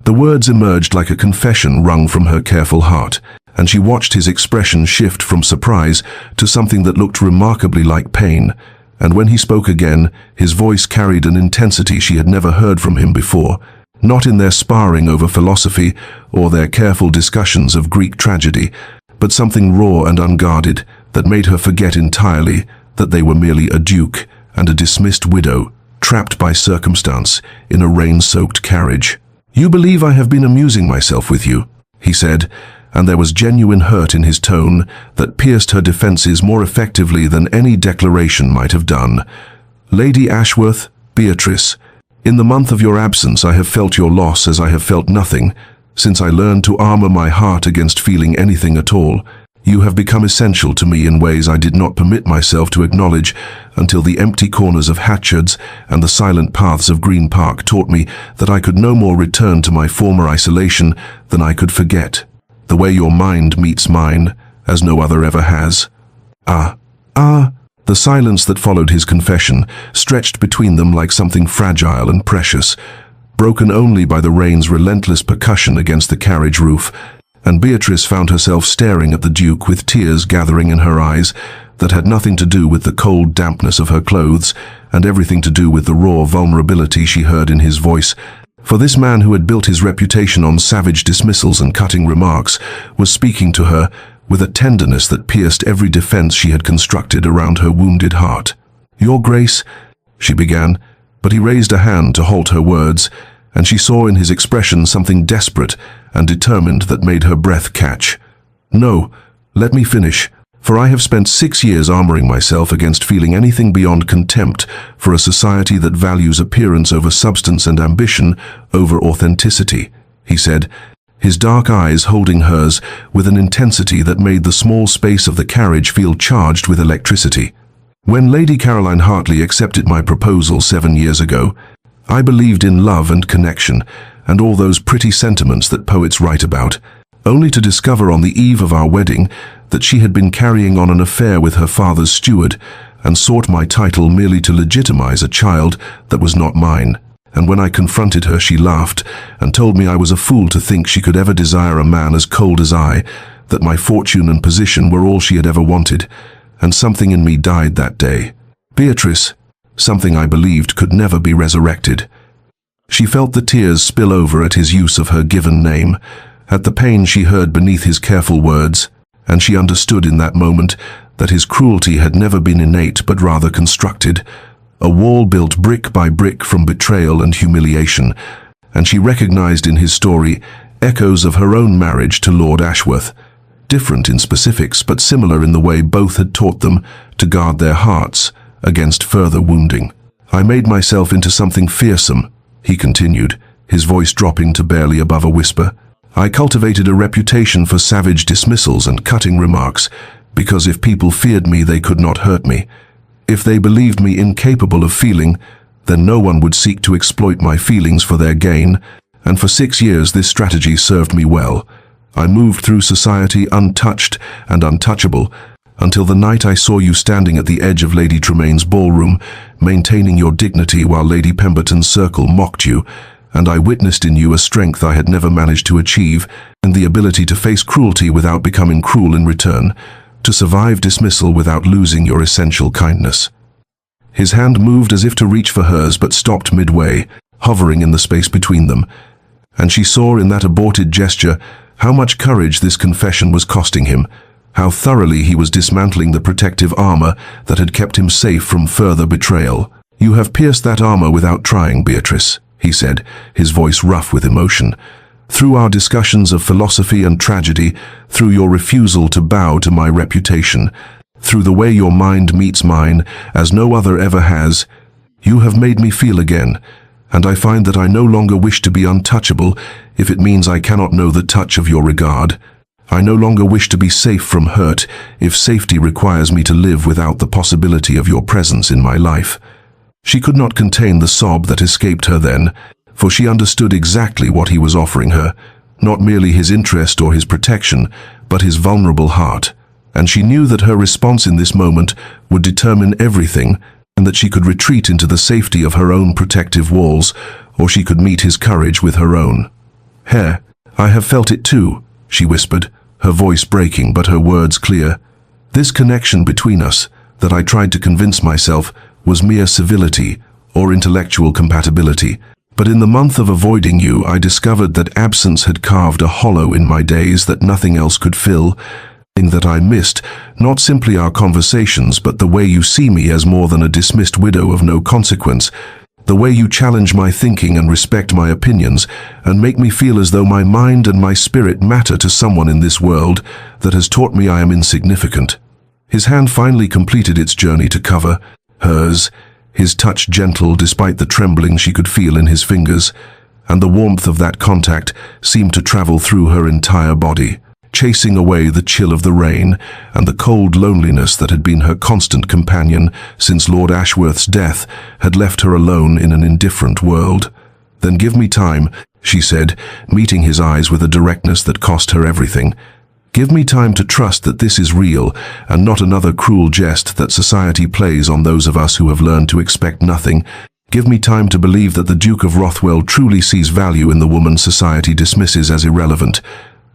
The words emerged like a confession wrung from her careful heart, and she watched his expression shift from surprise to something that looked remarkably like pain, and when he spoke again, his voice carried an intensity she had never heard from him before, not in their sparring over philosophy or their careful discussions of Greek tragedy, but something raw and unguarded that made her forget entirely that they were merely a duke and a dismissed widow, trapped by circumstance in a rain-soaked carriage. "You believe I have been amusing myself with you," he said, and there was genuine hurt in his tone that pierced her defenses more effectively than any declaration might have done. "Lady Ashworth, Beatrice, in the month of your absence I have felt your loss as I have felt nothing, since I learned to armor my heart against feeling anything at all. You have become essential to me in ways I did not permit myself to acknowledge until the empty corners of Hatchards and the silent paths of Green Park taught me that I could no more return to my former isolation than I could forget. The way your mind meets mine, as no other ever has. The silence that followed his confession stretched between them like something fragile and precious, broken only by the rain's relentless percussion against the carriage roof, and Beatrice found herself staring at the Duke with tears gathering in her eyes that had nothing to do with the cold dampness of her clothes and everything to do with the raw vulnerability she heard in his voice. For this man who had built his reputation on savage dismissals and cutting remarks was speaking to her with a tenderness that pierced every defense she had constructed around her wounded heart. "Your Grace," she began, but he raised a hand to halt her words, and she saw in his expression something desperate and determined that made her breath catch. "No, let me finish, for I have spent 6 years armoring myself against feeling anything beyond contempt for a society that values appearance over substance and ambition over authenticity," he said, his dark eyes holding hers with an intensity that made the small space of the carriage feel charged with electricity. "When Lady Caroline Hartley accepted my proposal 7 years ago, I believed in love and connection, and all those pretty sentiments that poets write about, only to discover on the eve of our wedding that she had been carrying on an affair with her father's steward, and sought my title merely to legitimize a child that was not mine. And when I confronted her, she laughed and told me I was a fool to think she could ever desire a man as cold as I, that my fortune and position were all she had ever wanted, and something in me died that day. Beatrice, something I believed could never be resurrected." She felt the tears spill over at his use of her given name, at the pain she heard beneath his careful words, and she understood in that moment that his cruelty had never been innate but rather constructed, a wall built brick by brick from betrayal and humiliation, and she recognized in his story echoes of her own marriage to Lord Ashworth, different in specifics but similar in the way both had taught them to guard their hearts against further wounding. "I made myself into something fearsome," he continued, his voice dropping to barely above a whisper. "I cultivated a reputation for savage dismissals and cutting remarks, because if people feared me, they could not hurt me. If they believed me incapable of feeling, then no one would seek to exploit my feelings for their gain, and for 6 years this strategy served me well. I moved through society untouched and untouchable, until the night I saw you standing at the edge of Lady Tremain's ballroom, maintaining your dignity while Lady Pemberton's circle mocked you, and I witnessed in you a strength I had never managed to achieve, and the ability to face cruelty without becoming cruel in return, to survive dismissal without losing your essential kindness." His hand moved as if to reach for hers but stopped midway, hovering in the space between them, and she saw in that aborted gesture how much courage this confession was costing him, how thoroughly he was dismantling the protective armor that had kept him safe from further betrayal. "You have pierced that armor without trying, Beatrice," he said, his voice rough with emotion. "Through our discussions of philosophy and tragedy, through your refusal to bow to my reputation, through the way your mind meets mine, as no other ever has, you have made me feel again, and I find that I no longer wish to be untouchable if it means I cannot know the touch of your regard. I no longer wish to be safe from hurt if safety requires me to live without the possibility of your presence in my life." She could not contain the sob that escaped her then, for she understood exactly what he was offering her, not merely his interest or his protection, but his vulnerable heart, and she knew that her response in this moment would determine everything, and that she could retreat into the safety of her own protective walls, or she could meet his courage with her own. "Hare, I have felt it too," she whispered, her voice breaking but her words clear. "This connection between us, that I tried to convince myself, was mere civility or intellectual compatibility. But in the month of avoiding you, I discovered that absence had carved a hollow in my days that nothing else could fill, and that I missed, not simply our conversations, but the way you see me as more than a dismissed widow of no consequence, the way you challenge my thinking and respect my opinions, and make me feel as though my mind and my spirit matter to someone in this world that has taught me I am insignificant." His hand finally completed its journey to cover hers, his touch gentle despite the trembling she could feel in his fingers, and the warmth of that contact seemed to travel through her entire body. chasing away the chill of the rain and the cold loneliness that had been her constant companion since Lord Ashworth's death had left her alone in an indifferent world. "Then give me time," she said, meeting his eyes with a directness that cost her everything. "Give me time to trust that this is real and not another cruel jest that society plays on those of us who have learned to expect nothing. Give me time to believe that the Duke of Rothwell truly sees value in the woman society dismisses as irrelevant.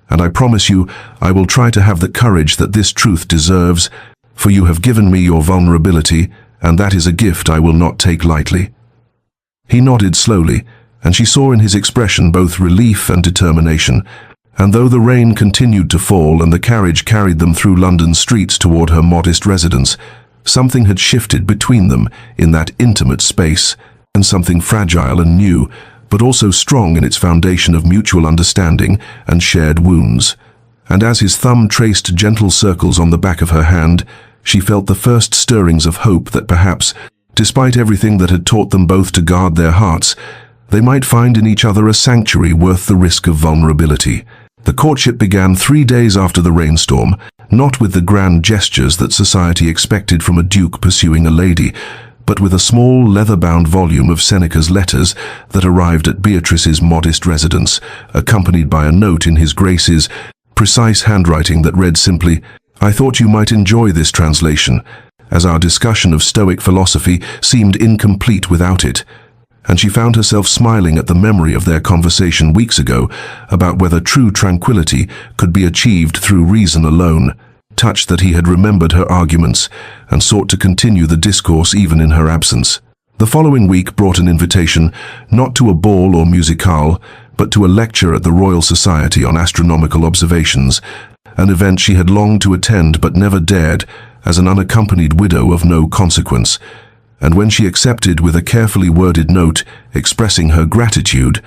And I promise you, I will try to have the courage that this truth deserves, for you have given me your vulnerability, and that is a gift I will not take lightly." He nodded slowly, and she saw in his expression both relief and determination. And though the rain continued to fall and the carriage carried them through London streets toward her modest residence, something had shifted between them in that intimate space, and something fragile and new, but also strong in its foundation of mutual understanding and shared wounds. And as his thumb traced gentle circles on the back of her hand, she felt the first stirrings of hope that perhaps, despite everything that had taught them both to guard their hearts, they might find in each other a sanctuary worth the risk of vulnerability. The courtship began 3 days after the rainstorm, not with the grand gestures that society expected from a duke pursuing a lady, but with a small leather-bound volume of Seneca's letters that arrived at Beatrice's modest residence, accompanied by a note in his Grace's precise handwriting that read simply, "I thought you might enjoy this translation, as our discussion of Stoic philosophy seemed incomplete without it." And she found herself smiling at the memory of their conversation weeks ago about whether true tranquility could be achieved through reason alone, touched that he had remembered her arguments and sought to continue the discourse even in her absence. The following week brought an invitation, not to a ball or musicale, but to a lecture at the Royal Society on Astronomical Observations, an event she had longed to attend but never dared, as an unaccompanied widow of no consequence. And when she accepted with a carefully worded note expressing her gratitude,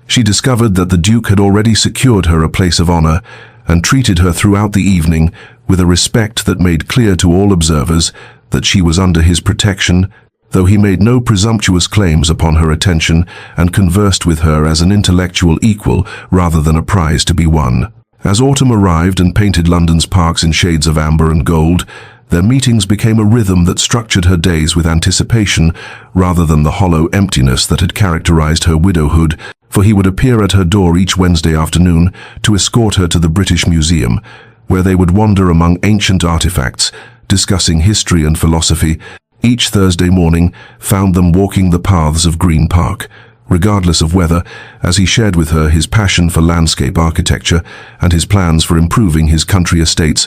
she discovered that the Duke had already secured her a place of honor and treated her throughout the evening with a respect that made clear to all observers that she was under his protection, though he made no presumptuous claims upon her attention and conversed with her as an intellectual equal rather than a prize to be won. As autumn arrived and painted London's parks in shades of amber and gold, their meetings became a rhythm that structured her days with anticipation rather than the hollow emptiness that had characterized her widowhood, for he would appear at her door each Wednesday afternoon to escort her to the British Museum, where they would wander among ancient artifacts, discussing history and philosophy. Each Thursday morning found them walking the paths of Green Park, regardless of weather, as he shared with her his passion for landscape architecture and his plans for improving his country estates.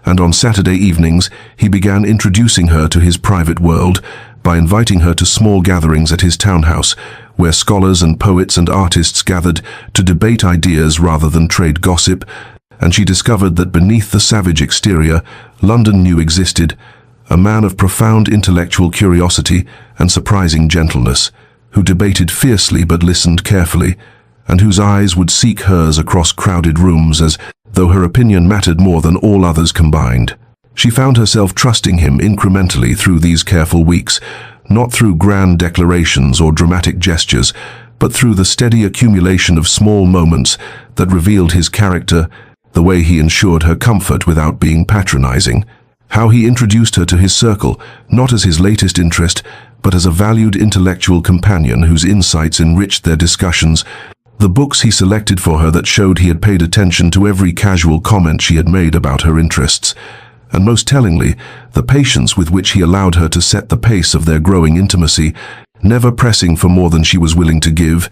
And on Saturday evenings, he began introducing her to his private world by inviting her to small gatherings at his townhouse, where scholars and poets and artists gathered to debate ideas rather than trade gossip, and she discovered that beneath the savage exterior, London knew existed a man of profound intellectual curiosity and surprising gentleness, who debated fiercely but listened carefully, and whose eyes would seek hers across crowded rooms as though her opinion mattered more than all others combined. She found herself trusting him incrementally through these careful weeks, not through grand declarations or dramatic gestures, but through the steady accumulation of small moments that revealed his character, the way he ensured her comfort without being patronizing, how he introduced her to his circle, not as his latest interest, but as a valued intellectual companion whose insights enriched their discussions, the books he selected for her that showed he had paid attention to every casual comment she had made about her interests, and most tellingly, the patience with which he allowed her to set the pace of their growing intimacy, never pressing for more than she was willing to give,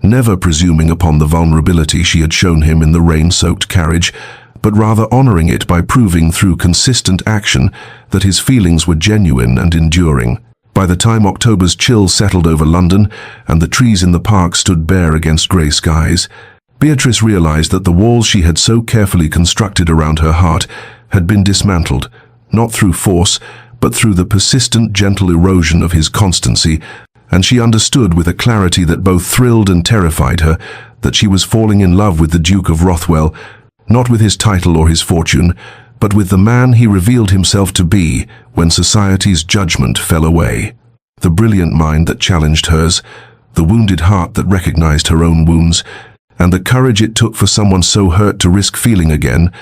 never presuming upon the vulnerability she had shown him in the rain-soaked carriage, but rather honoring it by proving through consistent action that his feelings were genuine and enduring. By the time October's chill settled over London and the trees in the park stood bare against grey skies, Beatrice realized that the walls she had so carefully constructed around her heart had been dismantled, not through force, but through the persistent, gentle erosion of his constancy, and she understood with a clarity that both thrilled and terrified her that she was falling in love with the Duke of Rothwell, not with his title or his fortune, but with the man he revealed himself to be when society's judgment fell away. The brilliant mind that challenged hers, the wounded heart that recognized her own wounds, and the courage it took for someone so hurt to risk feeling again,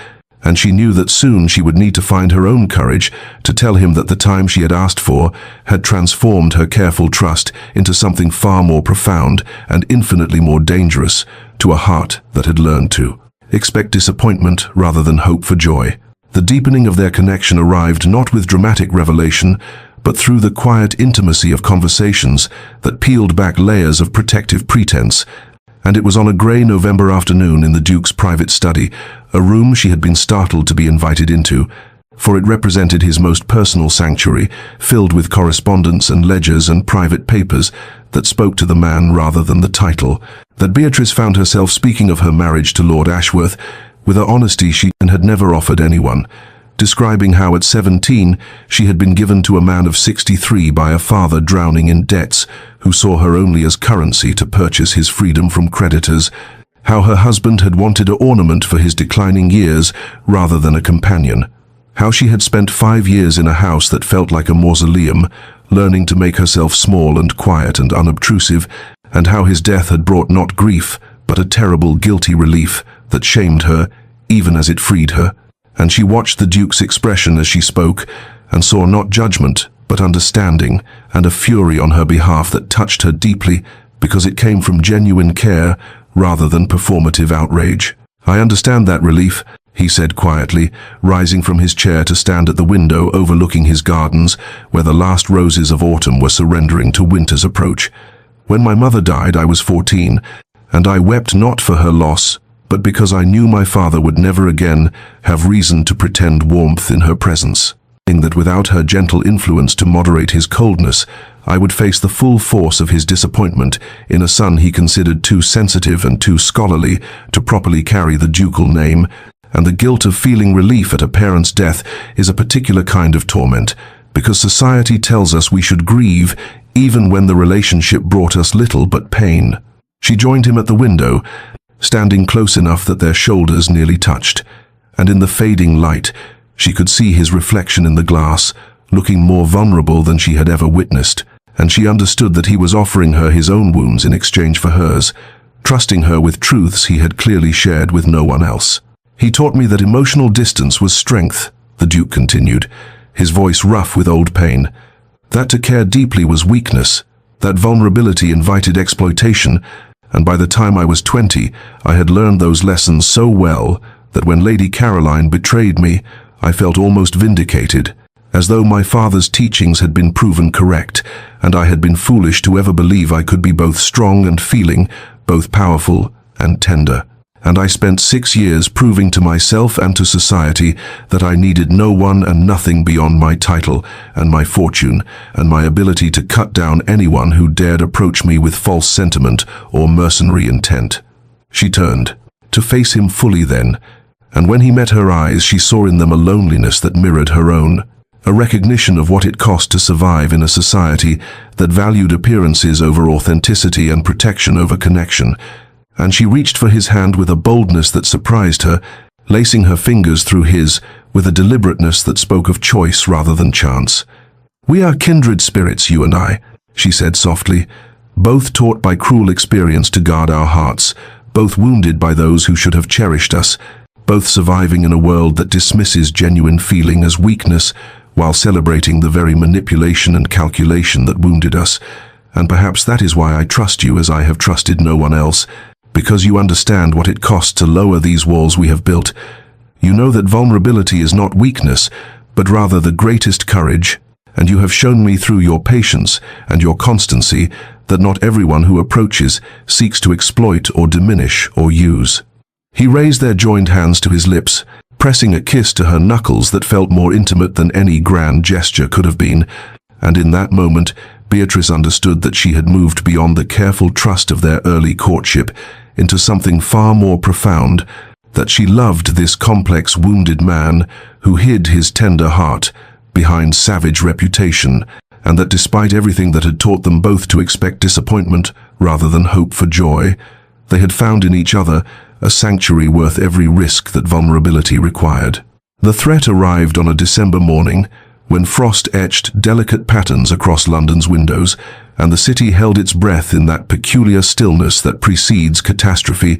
and she knew that soon she would need to find her own courage to tell him that the time she had asked for had transformed her careful trust into something far more profound and infinitely more dangerous to a heart that had learned to expect disappointment rather than hope for joy. The deepening of their connection arrived not with dramatic revelation, but through the quiet intimacy of conversations that peeled back layers of protective pretense. And it was on a grey November afternoon in the Duke's private study, a room she had been startled to be invited into, for it represented his most personal sanctuary, filled with correspondence and ledgers and private papers that spoke to the man rather than the title, that Beatrice found herself speaking of her marriage to Lord Ashworth with an honesty she had never offered anyone, describing how at 17 she had been given to a man of 63 by a father drowning in debts who saw her only as currency to purchase his freedom from creditors, how her husband had wanted an ornament for his declining years rather than a companion, how she had spent 5 years in a house that felt like a mausoleum, learning to make herself small and quiet and unobtrusive, and how his death had brought not grief, but a terrible guilty relief that shamed her, even as it freed her. And she watched the Duke's expression as she spoke, and saw not judgment, but understanding, and a fury on her behalf that touched her deeply, because it came from genuine care rather than performative outrage. "I understand that relief," he said quietly, rising from his chair to stand at the window overlooking his gardens, where the last roses of autumn were surrendering to winter's approach. "When my mother died, I was 14, and I wept not for her loss, but because I knew my father would never again have reason to pretend warmth in her presence, that without her gentle influence to moderate his coldness, I would face the full force of his disappointment in a son he considered too sensitive and too scholarly to properly carry the ducal name, and the guilt of feeling relief at a parent's death is a particular kind of torment, because society tells us we should grieve even when the relationship brought us little but pain." She joined him at the window, standing close enough that their shoulders nearly touched, and in the fading light she could see his reflection in the glass, looking more vulnerable than she had ever witnessed, and she understood that he was offering her his own wounds in exchange for hers, trusting her with truths he had clearly shared with no one else. "He taught me that emotional distance was strength," the Duke continued, his voice rough with old pain, "that to care deeply was weakness, that vulnerability invited exploitation, and by the time I was 20, I had learned those lessons so well that when Lady Caroline betrayed me, I felt almost vindicated, as though my father's teachings had been proven correct, and I had been foolish to ever believe I could be both strong and feeling, both powerful and tender. And I spent 6 years proving to myself and to society that I needed no one and nothing beyond my title and my fortune and my ability to cut down anyone who dared approach me with false sentiment or mercenary intent." She turned to face him fully then, and when he met her eyes she saw in them a loneliness that mirrored her own, a recognition of what it cost to survive in a society that valued appearances over authenticity and protection over connection. And she reached for his hand with a boldness that surprised her, lacing her fingers through his with a deliberateness that spoke of choice rather than chance. "We are kindred spirits, you and I," she said softly, "both taught by cruel experience to guard our hearts, both wounded by those who should have cherished us, both surviving in a world that dismisses genuine feeling as weakness while celebrating the very manipulation and calculation that wounded us. And perhaps that is why I trust you as I have trusted no one else, because you understand what it costs to lower these walls we have built. You know that vulnerability is not weakness, but rather the greatest courage, and you have shown me through your patience and your constancy that not everyone who approaches seeks to exploit or diminish or use." He raised their joined hands to his lips, pressing a kiss to her knuckles that felt more intimate than any grand gesture could have been, and in that moment Beatrice understood that she had moved beyond the careful trust of their early courtship into something far more profound, that she loved this complex, wounded man who hid his tender heart behind savage reputation, and that despite everything that had taught them both to expect disappointment rather than hope for joy, they had found in each other a sanctuary worth every risk that vulnerability required. The threat arrived on a December morning, when frost etched delicate patterns across London's windows, and the city held its breath in that peculiar stillness that precedes catastrophe,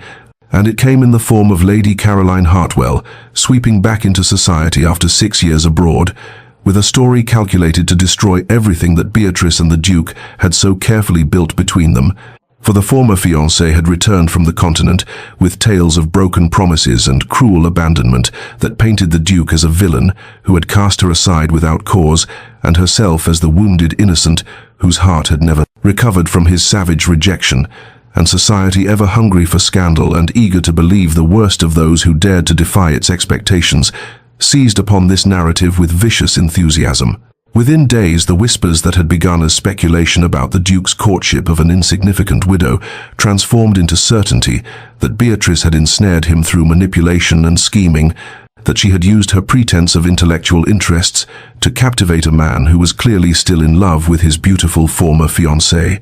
And it came in the form of Lady Caroline Hartwell, sweeping back into society after 6 years abroad, with a story calculated to destroy everything that Beatrice and the Duke had so carefully built between them. For the former fiancé had returned from the continent with tales of broken promises and cruel abandonment that painted the Duke as a villain who had cast her aside without cause, and herself as the wounded innocent whose heart had never recovered from his savage rejection, and society ever hungry for scandal and eager to believe the worst of those who dared to defy its expectations, seized upon this narrative with vicious enthusiasm. Within days, the whispers that had begun as speculation about the Duke's courtship of an insignificant widow transformed into certainty that Beatrice had ensnared him through manipulation and scheming, that she had used her pretense of intellectual interests to captivate a man who was clearly still in love with his beautiful former fiancée.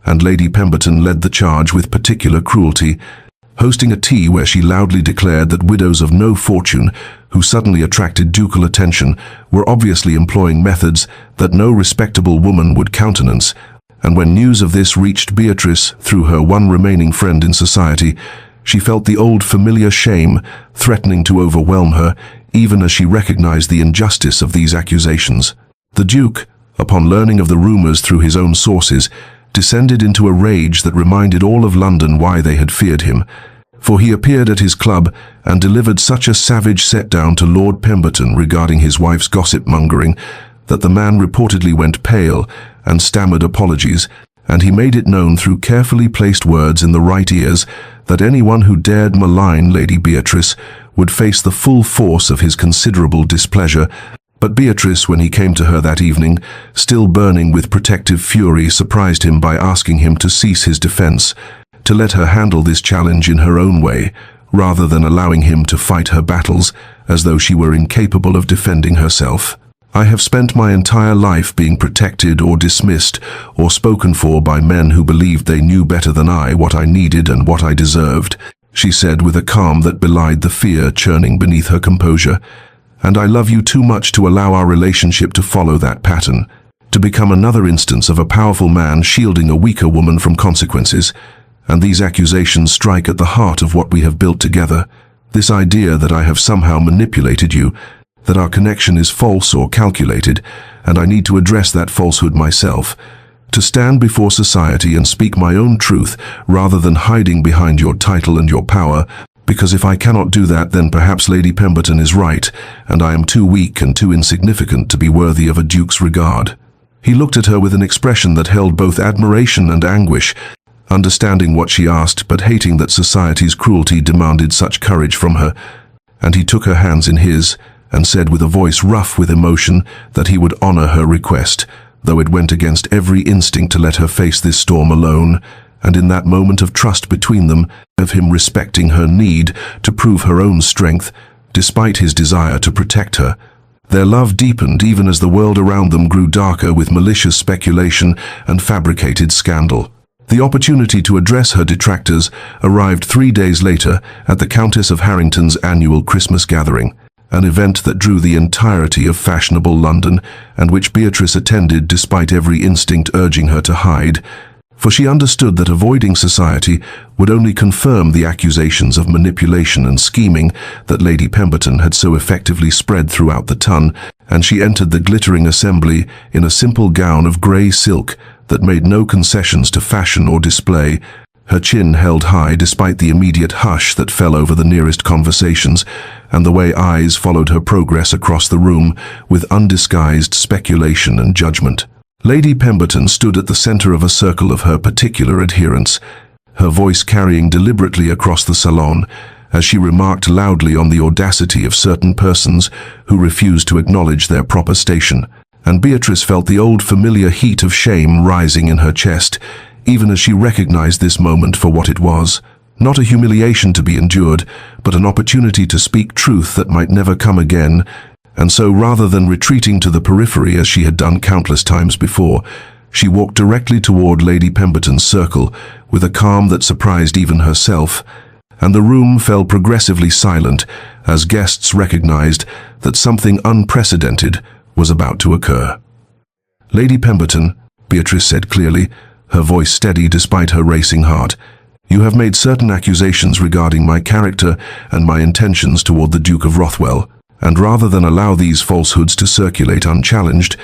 And Lady Pemberton led the charge with particular cruelty, hosting a tea where she loudly declared that widows of no fortune who suddenly attracted ducal attention were obviously employing methods that no respectable woman would countenance, and when news of this reached Beatrice through her one remaining friend in society, she felt the old familiar shame threatening to overwhelm her, even as she recognized the injustice of these accusations. The Duke, upon learning of the rumors through his own sources, descended into a rage that reminded all of London why they had feared him, for he appeared at his club and delivered such a savage set-down to Lord Pemberton regarding his wife's gossip-mongering that the man reportedly went pale and stammered apologies, and he made it known through carefully placed words in the right ears that anyone who dared malign Lady Beatrice would face the full force of his considerable displeasure. But Beatrice, when he came to her that evening, still burning with protective fury, surprised him by asking him to cease his defense, to let her handle this challenge in her own way, rather than allowing him to fight her battles as though she were incapable of defending herself. "I have spent my entire life being protected or dismissed or spoken for by men who believed they knew better than I what I needed and what I deserved," she said with a calm that belied the fear churning beneath her composure. "And I love you too much to allow our relationship to follow that pattern, to become another instance of a powerful man shielding a weaker woman from consequences. And these accusations strike at the heart of what we have built together. This idea that I have somehow manipulated you, that our connection is false or calculated, and I need to address that falsehood myself, to stand before society and speak my own truth rather than hiding behind your title and your power, because if I cannot do that, then perhaps Lady Pemberton is right, and I am too weak and too insignificant to be worthy of a duke's regard." He looked at her with an expression that held both admiration and anguish, understanding what she asked but hating that society's cruelty demanded such courage from her, and he took her hands in his and said with a voice rough with emotion that he would honor her request, though it went against every instinct to let her face this storm alone, and in that moment of trust between them, of him respecting her need to prove her own strength, despite his desire to protect her. Their love deepened even as the world around them grew darker with malicious speculation and fabricated scandal. The opportunity to address her detractors arrived 3 days later at the Countess of Harrington's annual Christmas gathering, an event that drew the entirety of fashionable London and which Beatrice attended despite every instinct urging her to hide, for she understood that avoiding society would only confirm the accusations of manipulation and scheming that Lady Pemberton had so effectively spread throughout the ton, and she entered the glittering assembly in a simple gown of grey silk that made no concessions to fashion or display, her chin held high despite the immediate hush that fell over the nearest conversations, and the way eyes followed her progress across the room with undisguised speculation and judgment. Lady Pemberton stood at the center of a circle of her particular adherents, her voice carrying deliberately across the salon as she remarked loudly on the audacity of certain persons who refused to acknowledge their proper station. And Beatrice felt the old familiar heat of shame rising in her chest, even as she recognized this moment for what it was. Not a humiliation to be endured, but an opportunity to speak truth that might never come again. And so rather than retreating to the periphery as she had done countless times before, she walked directly toward Lady Pemberton's circle with a calm that surprised even herself, and the room fell progressively silent as guests recognized that something unprecedented was about to occur. "Lady Pemberton," Beatrice said clearly, her voice steady despite her racing heart, You have made certain accusations regarding my character and my intentions toward the Duke of Rothwell, and rather than allow these falsehoods to circulate unchallenged,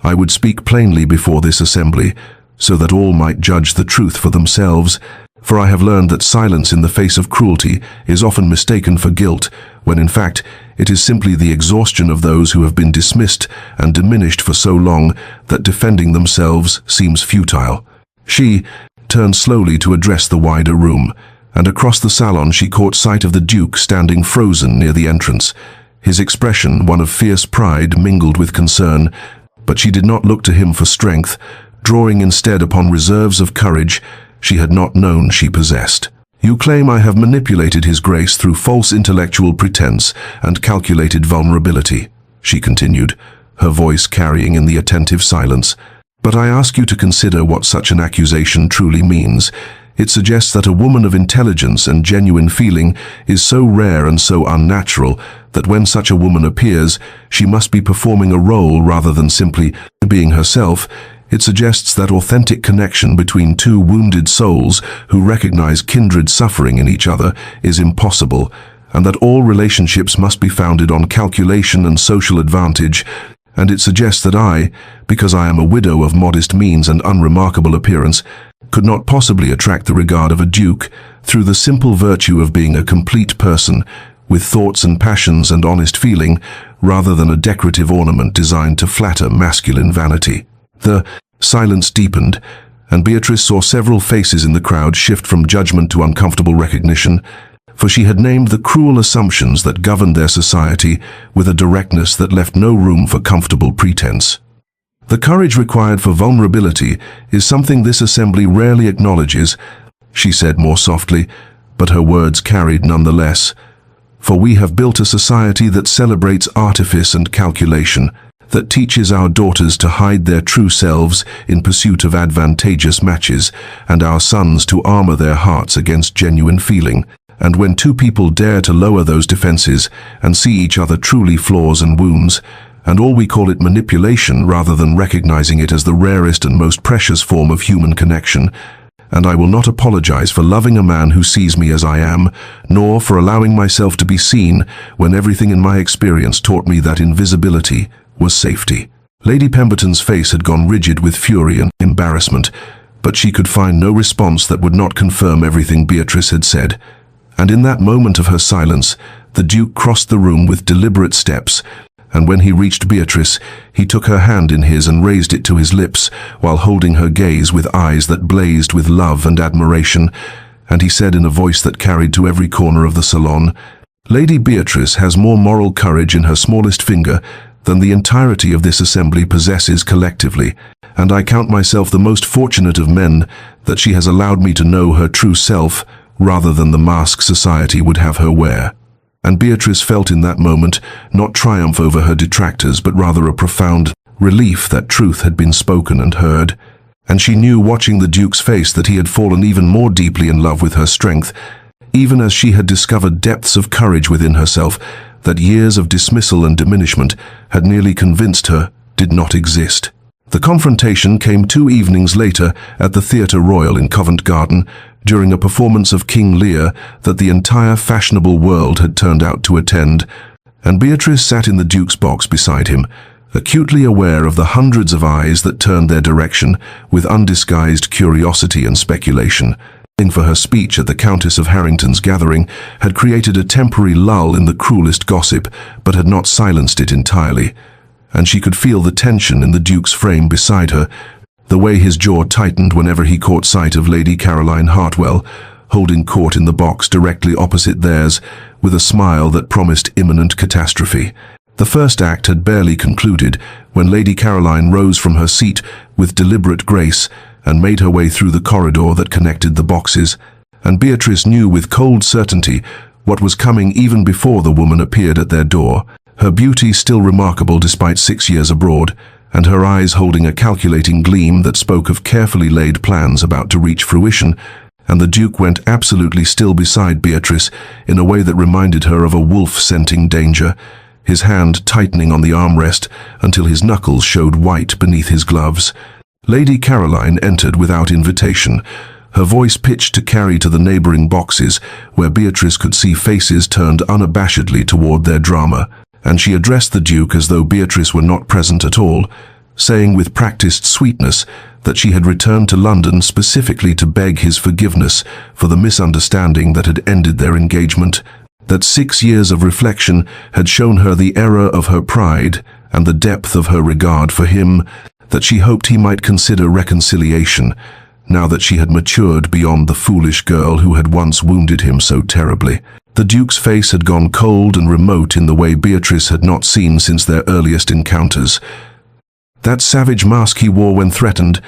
I would speak plainly before this assembly, so that all might judge the truth for themselves, for I have learned that silence in the face of cruelty is often mistaken for guilt, when in fact it is simply the exhaustion of those who have been dismissed and diminished for so long that defending themselves seems futile. She turned slowly to address the wider room, and across the salon she caught sight of the Duke standing frozen near the entrance, his expression one of fierce pride mingled with concern, but she did not look to him for strength, drawing instead upon reserves of courage she had not known she possessed. You claim I have manipulated his grace through false intellectual pretense and calculated vulnerability, she continued, her voice carrying in the attentive silence. But I ask you to consider what such an accusation truly means. It suggests that a woman of intelligence and genuine feeling is so rare and so unnatural that when such a woman appears, she must be performing a role rather than simply being herself. It suggests that authentic connection between two wounded souls who recognize kindred suffering in each other is impossible, and that all relationships must be founded on calculation and social advantage. And it suggests that I, because I am a widow of modest means and unremarkable appearance, could not possibly attract the regard of a duke through the simple virtue of being a complete person, with thoughts and passions and honest feeling, rather than a decorative ornament designed to flatter masculine vanity. The silence deepened, and Beatrice saw several faces in the crowd shift from judgment to uncomfortable recognition, for she had named the cruel assumptions that governed their society with a directness that left no room for comfortable pretense. The courage required for vulnerability is something this assembly rarely acknowledges, she said more softly, but her words carried nonetheless. For we have built a society that celebrates artifice and calculation, that teaches our daughters to hide their true selves in pursuit of advantageous matches, and our sons to armor their hearts against genuine feeling. And when two people dare to lower those defenses and see each other truly flaws and wounds, and all we call it manipulation rather than recognizing it as the rarest and most precious form of human connection, and I will not apologize for loving a man who sees me as I am, nor for allowing myself to be seen when everything in my experience taught me that invisibility was safety. Lady Pemberton's face had gone rigid with fury and embarrassment, but she could find no response that would not confirm everything Beatrice had said. And in that moment of her silence, the Duke crossed the room with deliberate steps, and when he reached Beatrice, he took her hand in his and raised it to his lips, while holding her gaze with eyes that blazed with love and admiration, and he said in a voice that carried to every corner of the salon, "Lady Beatrice has more moral courage in her smallest finger than the entirety of this assembly possesses collectively, and I count myself the most fortunate of men that she has allowed me to know her true self, rather than the mask society would have her wear." And Beatrice felt in that moment not triumph over her detractors, but rather a profound relief that truth had been spoken and heard. And she knew, watching the Duke's face, that he had fallen even more deeply in love with her strength, even as she had discovered depths of courage within herself that years of dismissal and diminishment had nearly convinced her did not exist. The confrontation came 2 evenings later at the Theatre Royal in Covent Garden, during a performance of King Lear that the entire fashionable world had turned out to attend, and Beatrice sat in the Duke's box beside him, acutely aware of the hundreds of eyes that turned their direction with undisguised curiosity and speculation. For her speech at the Countess of Harrington's gathering had created a temporary lull in the cruelest gossip, but had not silenced it entirely, and she could feel the tension in the Duke's frame beside her, the way his jaw tightened whenever he caught sight of Lady Caroline Hartwell, holding court in the box directly opposite theirs, with a smile that promised imminent catastrophe. The first act had barely concluded when Lady Caroline rose from her seat with deliberate grace and made her way through the corridor that connected the boxes, and Beatrice knew with cold certainty what was coming even before the woman appeared at their door, her beauty still remarkable despite 6 years abroad, and her eyes holding a calculating gleam that spoke of carefully laid plans about to reach fruition. And the Duke went absolutely still beside Beatrice in a way that reminded her of a wolf scenting danger, his hand tightening on the armrest until his knuckles showed white beneath his gloves. Lady Caroline entered without invitation, her voice pitched to carry to the neighboring boxes, where Beatrice could see faces turned unabashedly toward their drama, and she addressed the Duke as though Beatrice were not present at all, saying with practiced sweetness that she had returned to London specifically to beg his forgiveness for the misunderstanding that had ended their engagement, that 6 years of reflection had shown her the error of her pride and the depth of her regard for him, that she hoped he might consider reconciliation, now that she had matured beyond the foolish girl who had once wounded him so terribly. The Duke's face had gone cold and remote in the way Beatrice had not seen since their earliest encounters. That savage mask he wore when threatened,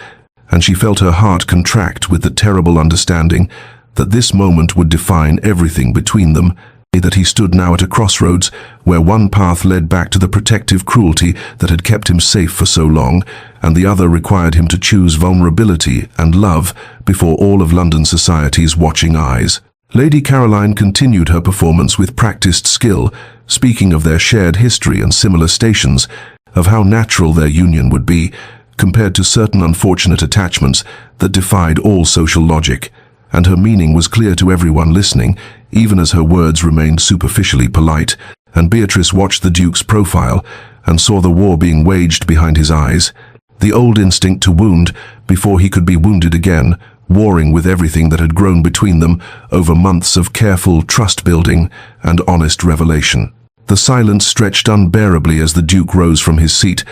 and she felt her heart contract with the terrible understanding that this moment would define everything between them, that he stood now at a crossroads where one path led back to the protective cruelty that had kept him safe for so long, and the other required him to choose vulnerability and love before all of London society's watching eyes. Lady Caroline continued her performance with practiced skill, speaking of their shared history and similar stations, of how natural their union would be, compared to certain unfortunate attachments that defied all social logic, and her meaning was clear to everyone listening, even as her words remained superficially polite, and Beatrice watched the Duke's profile and saw the war being waged behind his eyes, the old instinct to wound before he could be wounded again, warring with everything that had grown between them over months of careful trust-building and honest revelation. The silence stretched unbearably as the Duke rose from his seat,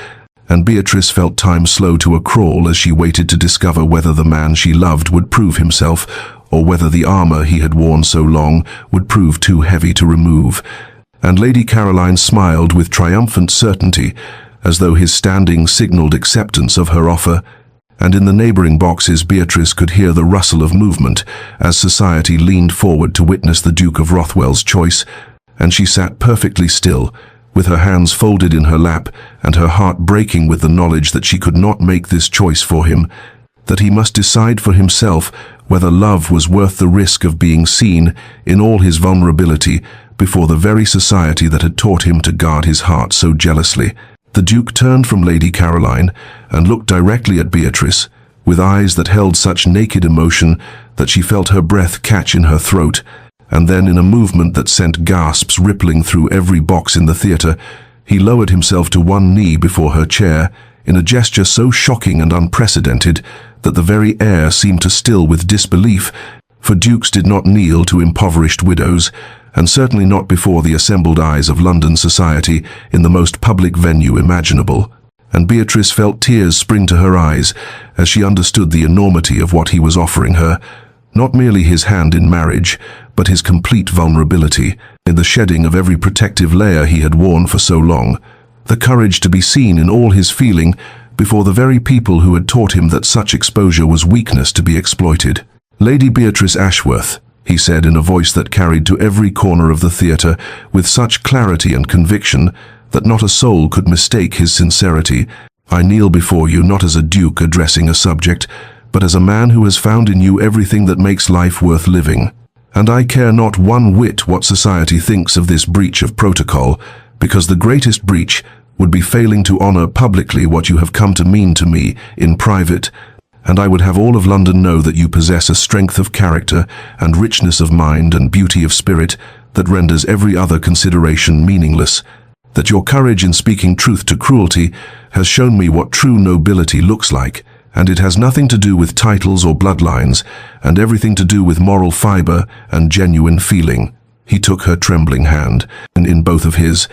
and Beatrice felt time slow to a crawl as she waited to discover whether the man she loved would prove himself, or whether the armor he had worn so long would prove too heavy to remove. And Lady Caroline smiled with triumphant certainty, as though his standing signaled acceptance of her offer, and in the neighboring boxes Beatrice could hear the rustle of movement as society leaned forward to witness the Duke of Rothwell's choice, and she sat perfectly still, with her hands folded in her lap and her heart breaking with the knowledge that she could not make this choice for him, that he must decide for himself whether love was worth the risk of being seen in all his vulnerability before the very society that had taught him to guard his heart so jealously. The Duke turned from Lady Caroline and looked directly at Beatrice, with eyes that held such naked emotion that she felt her breath catch in her throat, and then in a movement that sent gasps rippling through every box in the theatre, he lowered himself to one knee before her chair, in a gesture so shocking and unprecedented that the very air seemed to still with disbelief, for dukes did not kneel to impoverished widows, and certainly not before the assembled eyes of London society in the most public venue imaginable. And Beatrice felt tears spring to her eyes as she understood the enormity of what he was offering her, not merely his hand in marriage, but his complete vulnerability, in the shedding of every protective layer he had worn for so long, the courage to be seen in all his feeling before the very people who had taught him that such exposure was weakness to be exploited. "Lady Beatrice Ashworth," he said in a voice that carried to every corner of the theatre with such clarity and conviction that not a soul could mistake his sincerity, "I kneel before you not as a duke addressing a subject, but as a man who has found in you everything that makes life worth living. And I care not one whit what society thinks of this breach of protocol, because the greatest breach would be failing to honor publicly what you have come to mean to me in private, and I would have all of London know that you possess a strength of character and richness of mind and beauty of spirit that renders every other consideration meaningless, that your courage in speaking truth to cruelty has shown me what true nobility looks like, and it has nothing to do with titles or bloodlines, and everything to do with moral fiber and genuine feeling." He took her trembling hand in both of his,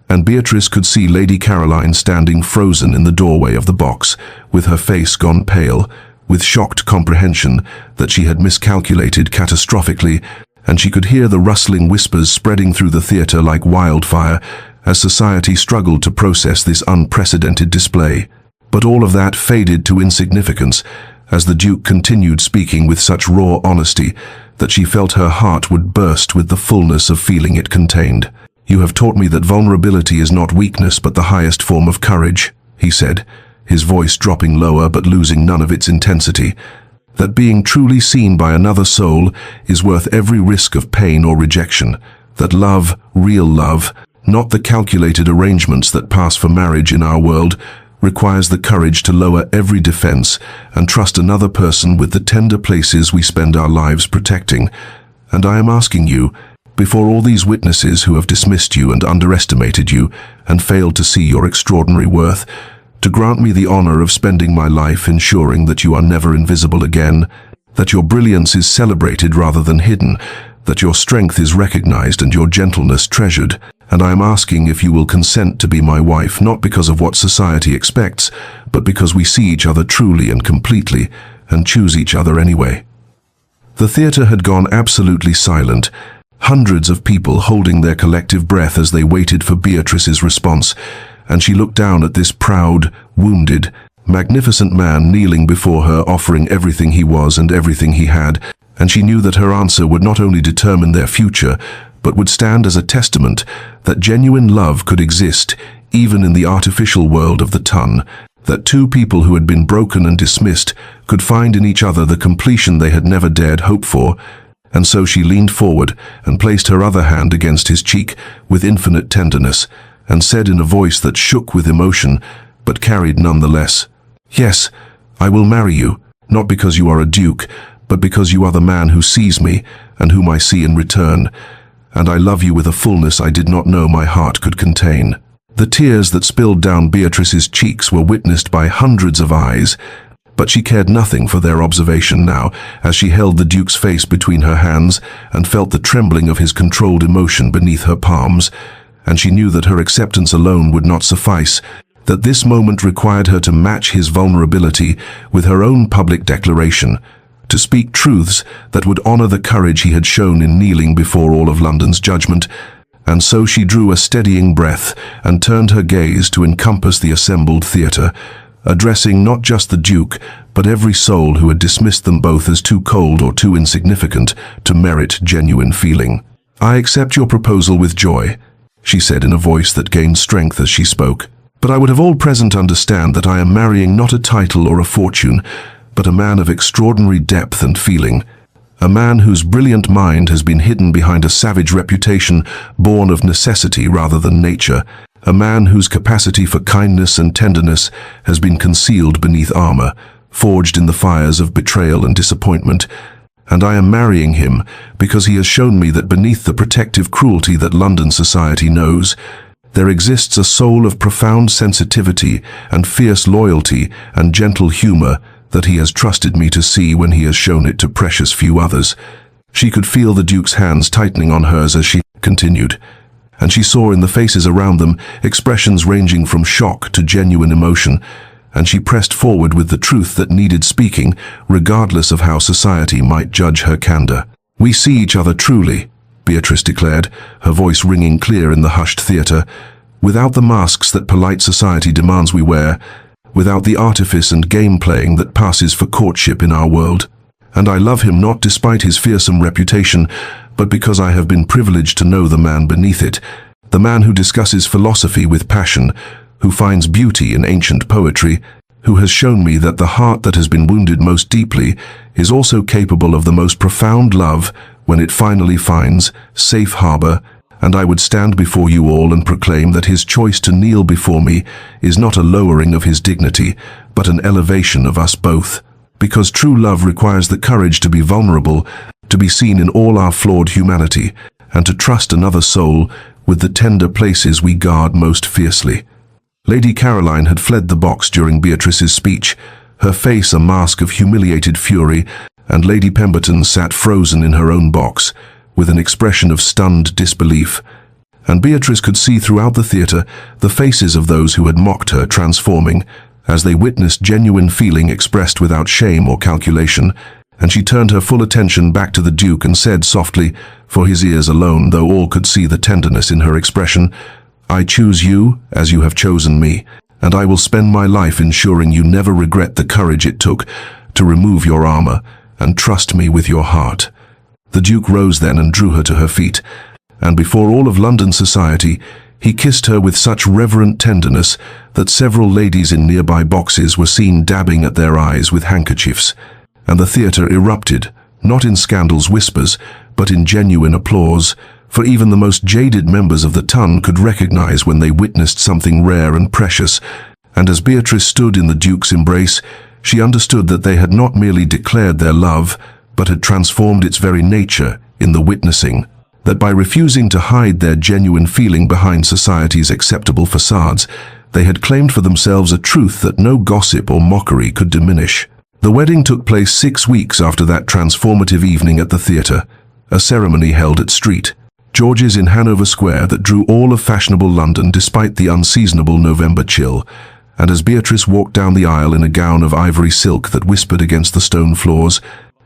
and Beatrice could see Lady Caroline standing frozen in the doorway of the box, with her face gone pale, with shocked comprehension that she had miscalculated catastrophically, and she could hear the rustling whispers spreading through the theatre like wildfire as society struggled to process this unprecedented display. But all of that faded to insignificance as the Duke continued speaking with such raw honesty that she felt her heart would burst with the fullness of feeling it contained. "You have taught me that vulnerability is not weakness but the highest form of courage," he said, his voice dropping lower but losing none of its intensity. "That being truly seen by another soul is worth every risk of pain or rejection. That love, real love, not the calculated arrangements that pass for marriage in our world, requires the courage to lower every defense and trust another person with the tender places we spend our lives protecting. And I am asking you, before all these witnesses who have dismissed you and underestimated you and failed to see your extraordinary worth, to grant me the honor of spending my life ensuring that you are never invisible again, that your brilliance is celebrated rather than hidden, that your strength is recognized and your gentleness treasured. And I am asking if you will consent to be my wife, not because of what society expects, but because we see each other truly and completely and choose each other anyway. The theater had gone absolutely silent, hundreds of people holding their collective breath as they waited for Beatrice's response, and she looked down at this proud, wounded, magnificent man kneeling before her, offering everything he was and everything he had, and she knew that her answer would not only determine their future, but would stand as a testament that genuine love could exist even in the artificial world of the ton, that two people who had been broken and dismissed could find in each other the completion they had never dared hope for. And so she leaned forward and placed her other hand against his cheek with infinite tenderness, and said in a voice that shook with emotion, but carried nonetheless, "Yes, I will marry you, not because you are a duke, but because you are the man who sees me and whom I see in return. And I love you with a fullness I did not know my heart could contain." The tears that spilled down Beatrice's cheeks were witnessed by hundreds of eyes, but she cared nothing for their observation now, as she held the Duke's face between her hands and felt the trembling of his controlled emotion beneath her palms, and she knew that her acceptance alone would not suffice, that this moment required her to match his vulnerability with her own public declaration, to speak truths that would honor the courage he had shown in kneeling before all of London's judgment. And so she drew a steadying breath and turned her gaze to encompass the assembled theater, addressing not just the Duke, but every soul who had dismissed them both as too cold or too insignificant to merit genuine feeling. "I accept your proposal with joy," she said in a voice that gained strength as she spoke. "But I would have all present understand that I am marrying not a title or a fortune, but a man of extraordinary depth and feeling, a man whose brilliant mind has been hidden behind a savage reputation born of necessity rather than nature, a man whose capacity for kindness and tenderness has been concealed beneath armor, forged in the fires of betrayal and disappointment. And I am marrying him because he has shown me that beneath the protective cruelty that London society knows, there exists a soul of profound sensitivity and fierce loyalty and gentle humor that he has trusted me to see when he has shown it to precious few others." She could feel the Duke's hands tightening on hers as she continued, and she saw in the faces around them expressions ranging from shock to genuine emotion, and she pressed forward with the truth that needed speaking, regardless of how society might judge her candor. "We see each other truly," Beatrice declared, her voice ringing clear in the hushed theater, "without the masks that polite society demands we wear, without the artifice and game-playing that passes for courtship in our world. And I love him not despite his fearsome reputation, but because I have been privileged to know the man beneath it, the man who discusses philosophy with passion, who finds beauty in ancient poetry, who has shown me that the heart that has been wounded most deeply is also capable of the most profound love when it finally finds safe harbor. And I would stand before you all and proclaim that his choice to kneel before me is not a lowering of his dignity, but an elevation of us both. Because true love requires the courage to be vulnerable, to be seen in all our flawed humanity, and to trust another soul with the tender places we guard most fiercely." Lady Caroline had fled the box during Beatrice's speech, her face a mask of humiliated fury, and Lady Pemberton sat frozen in her own box, with an expression of stunned disbelief. And Beatrice could see throughout the theater the faces of those who had mocked her transforming, as they witnessed genuine feeling expressed without shame or calculation, and she turned her full attention back to the Duke and said softly, for his ears alone, though all could see the tenderness in her expression, "I choose you as you have chosen me, and I will spend my life ensuring you never regret the courage it took to remove your armor and trust me with your heart." The Duke rose then and drew her to her feet, and before all of London society, he kissed her with such reverent tenderness that several ladies in nearby boxes were seen dabbing at their eyes with handkerchiefs, and the theater erupted, not in scandal's whispers, but in genuine applause, for even the most jaded members of the ton could recognize when they witnessed something rare and precious, And as Beatrice stood in the Duke's embrace, she understood that they had not merely declared their love, but had transformed its very nature in the witnessing. That by refusing to hide their genuine feeling behind society's acceptable facades, they had claimed for themselves a truth that no gossip or mockery could diminish. The wedding took place 6 weeks after that transformative evening at the theatre, a ceremony held at St. George's in Hanover Square that drew all of fashionable London despite the unseasonable November chill. And as Beatrice walked down the aisle in a gown of ivory silk that whispered against the stone floors,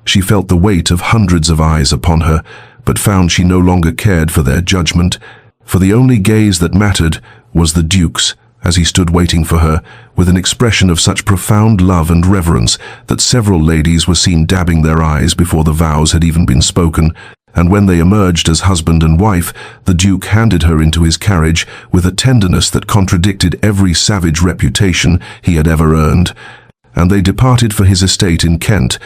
she felt the weight of hundreds of eyes upon her, but found she no longer cared for their judgment, for the only gaze that mattered was the Duke's, as he stood waiting for her, with an expression of such profound love and reverence that several ladies were seen dabbing their eyes before the vows had even been spoken, and when they emerged as husband and wife, the Duke handed her into his carriage with a tenderness that contradicted every savage reputation he had ever earned. And they departed for his estate in Kent,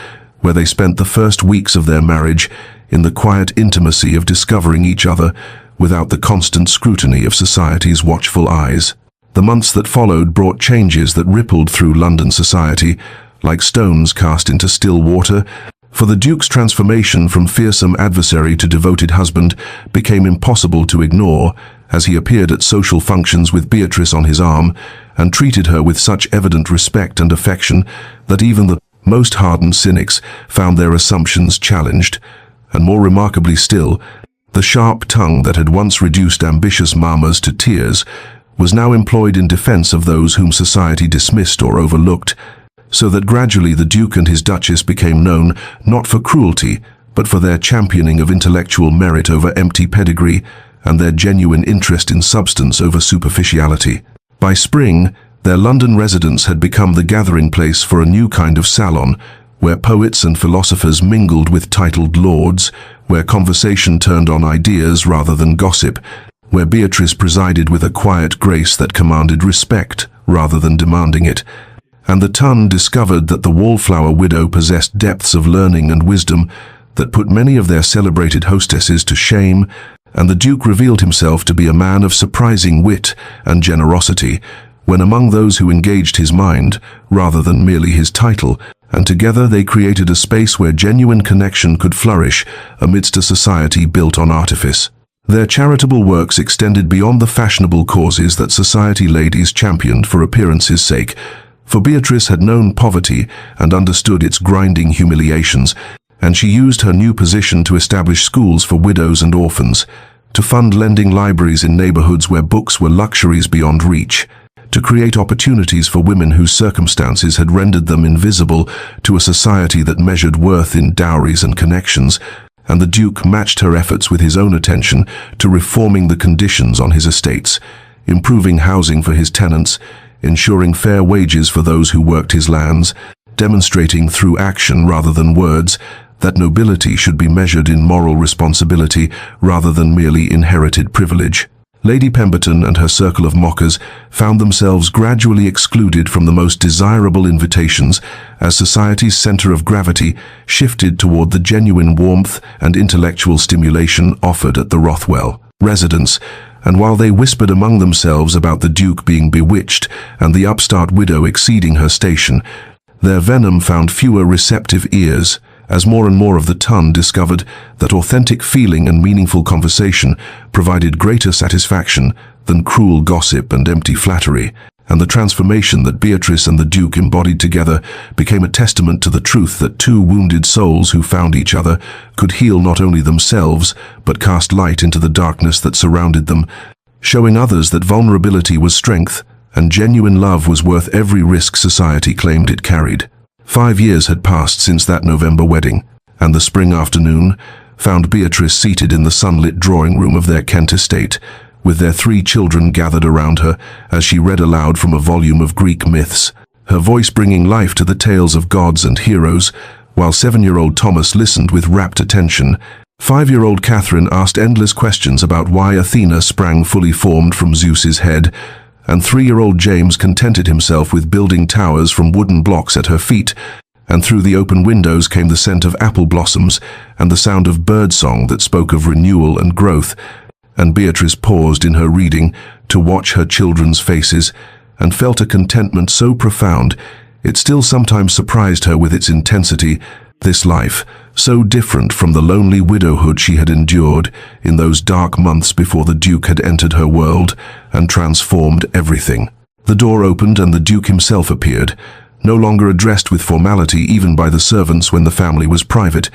where they spent the first weeks of their marriage in the quiet intimacy of discovering each other without the constant scrutiny of society's watchful eyes. The months that followed brought changes that rippled through London society, like stones cast into still water, for the Duke's transformation from fearsome adversary to devoted husband became impossible to ignore as he appeared at social functions with Beatrice on his arm and treated her with such evident respect and affection that even the most hardened cynics found their assumptions challenged. And more remarkably still, the sharp tongue that had once reduced ambitious mamas to tears was now employed in defense of those whom society dismissed or overlooked, so that gradually the Duke and his Duchess became known not for cruelty, but for their championing of intellectual merit over empty pedigree and their genuine interest in substance over superficiality. By spring, their London residence had become the gathering place for a new kind of salon, where poets and philosophers mingled with titled lords, where conversation turned on ideas rather than gossip, where Beatrice presided with a quiet grace that commanded respect rather than demanding it. And the Ton discovered that the Wallflower widow possessed depths of learning and wisdom that put many of their celebrated hostesses to shame, and the Duke revealed himself to be a man of surprising wit and generosity, when among those who engaged his mind, rather than merely his title, and together they created a space where genuine connection could flourish amidst a society built on artifice. Their charitable works extended beyond the fashionable causes that society ladies championed for appearance's sake, for Beatrice had known poverty and understood its grinding humiliations, and she used her new position to establish schools for widows and orphans, to fund lending libraries in neighborhoods where books were luxuries beyond reach, to create opportunities for women whose circumstances had rendered them invisible to a society that measured worth in dowries and connections, and the Duke matched her efforts with his own attention to reforming the conditions on his estates, improving housing for his tenants, ensuring fair wages for those who worked his lands, demonstrating through action rather than words that nobility should be measured in moral responsibility rather than merely inherited privilege. Lady Pemberton and her circle of mockers found themselves gradually excluded from the most desirable invitations as society's center of gravity shifted toward the genuine warmth and intellectual stimulation offered at the Rothwell residence, and while they whispered among themselves about the Duke being bewitched and the upstart widow exceeding her station, their venom found fewer receptive ears, as more and more of the Ton discovered that authentic feeling and meaningful conversation provided greater satisfaction than cruel gossip and empty flattery, and the transformation that Beatrice and the Duke embodied together became a testament to the truth that two wounded souls who found each other could heal not only themselves, but cast light into the darkness that surrounded them, showing others that vulnerability was strength, and genuine love was worth every risk society claimed it carried. 5 years had passed since that November wedding, and the spring afternoon found Beatrice seated in the sunlit drawing room of their Kent estate, with their 3 children gathered around her as she read aloud from a volume of Greek myths, her voice bringing life to the tales of gods and heroes, while 7-year-old Thomas listened with rapt attention. 5-year-old Catherine asked endless questions about why Athena sprang fully formed from Zeus's head, and 3-year-old James contented himself with building towers from wooden blocks at her feet, and through the open windows came the scent of apple blossoms and the sound of birdsong that spoke of renewal and growth, and Beatrice paused in her reading to watch her children's faces, and felt a contentment so profound it still sometimes surprised her with its intensity. This life, so different from the lonely widowhood she had endured in those dark months before the Duke had entered her world and transformed everything. The door opened and the Duke himself appeared, no longer addressed with formality even by the servants when the family was private,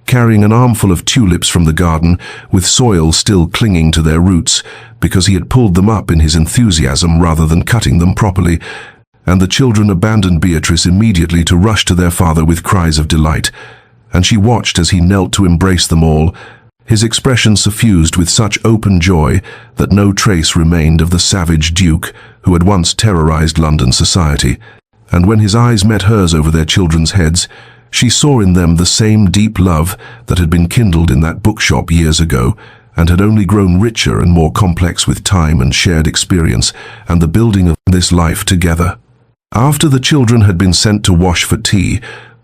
carrying an armful of tulips from the garden with soil still clinging to their roots because he had pulled them up in his enthusiasm rather than cutting them properly. And the children abandoned Beatrice immediately to rush to their father with cries of delight, and she watched as he knelt to embrace them all, his expression suffused with such open joy that no trace remained of the savage Duke who had once terrorized London society. And when his eyes met hers over their children's heads, she saw in them the same deep love that had been kindled in that bookshop years ago, and had only grown richer and more complex with time and shared experience and the building of this life together. After the children had been sent to wash for tea,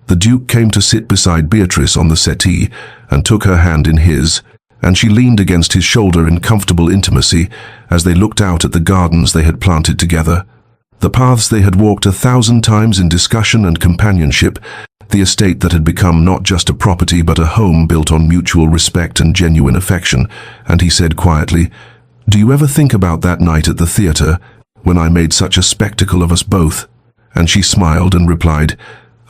the Duke came to sit beside Beatrice on the settee and took her hand in his, and she leaned against his shoulder in comfortable intimacy as they looked out at the gardens they had planted together, the paths they had walked 1,000 times in discussion and companionship, the estate that had become not just a property but a home built on mutual respect and genuine affection. And he said quietly, "Do you ever think about that night at the theatre, when I made such a spectacle of us both?" And she smiled and replied,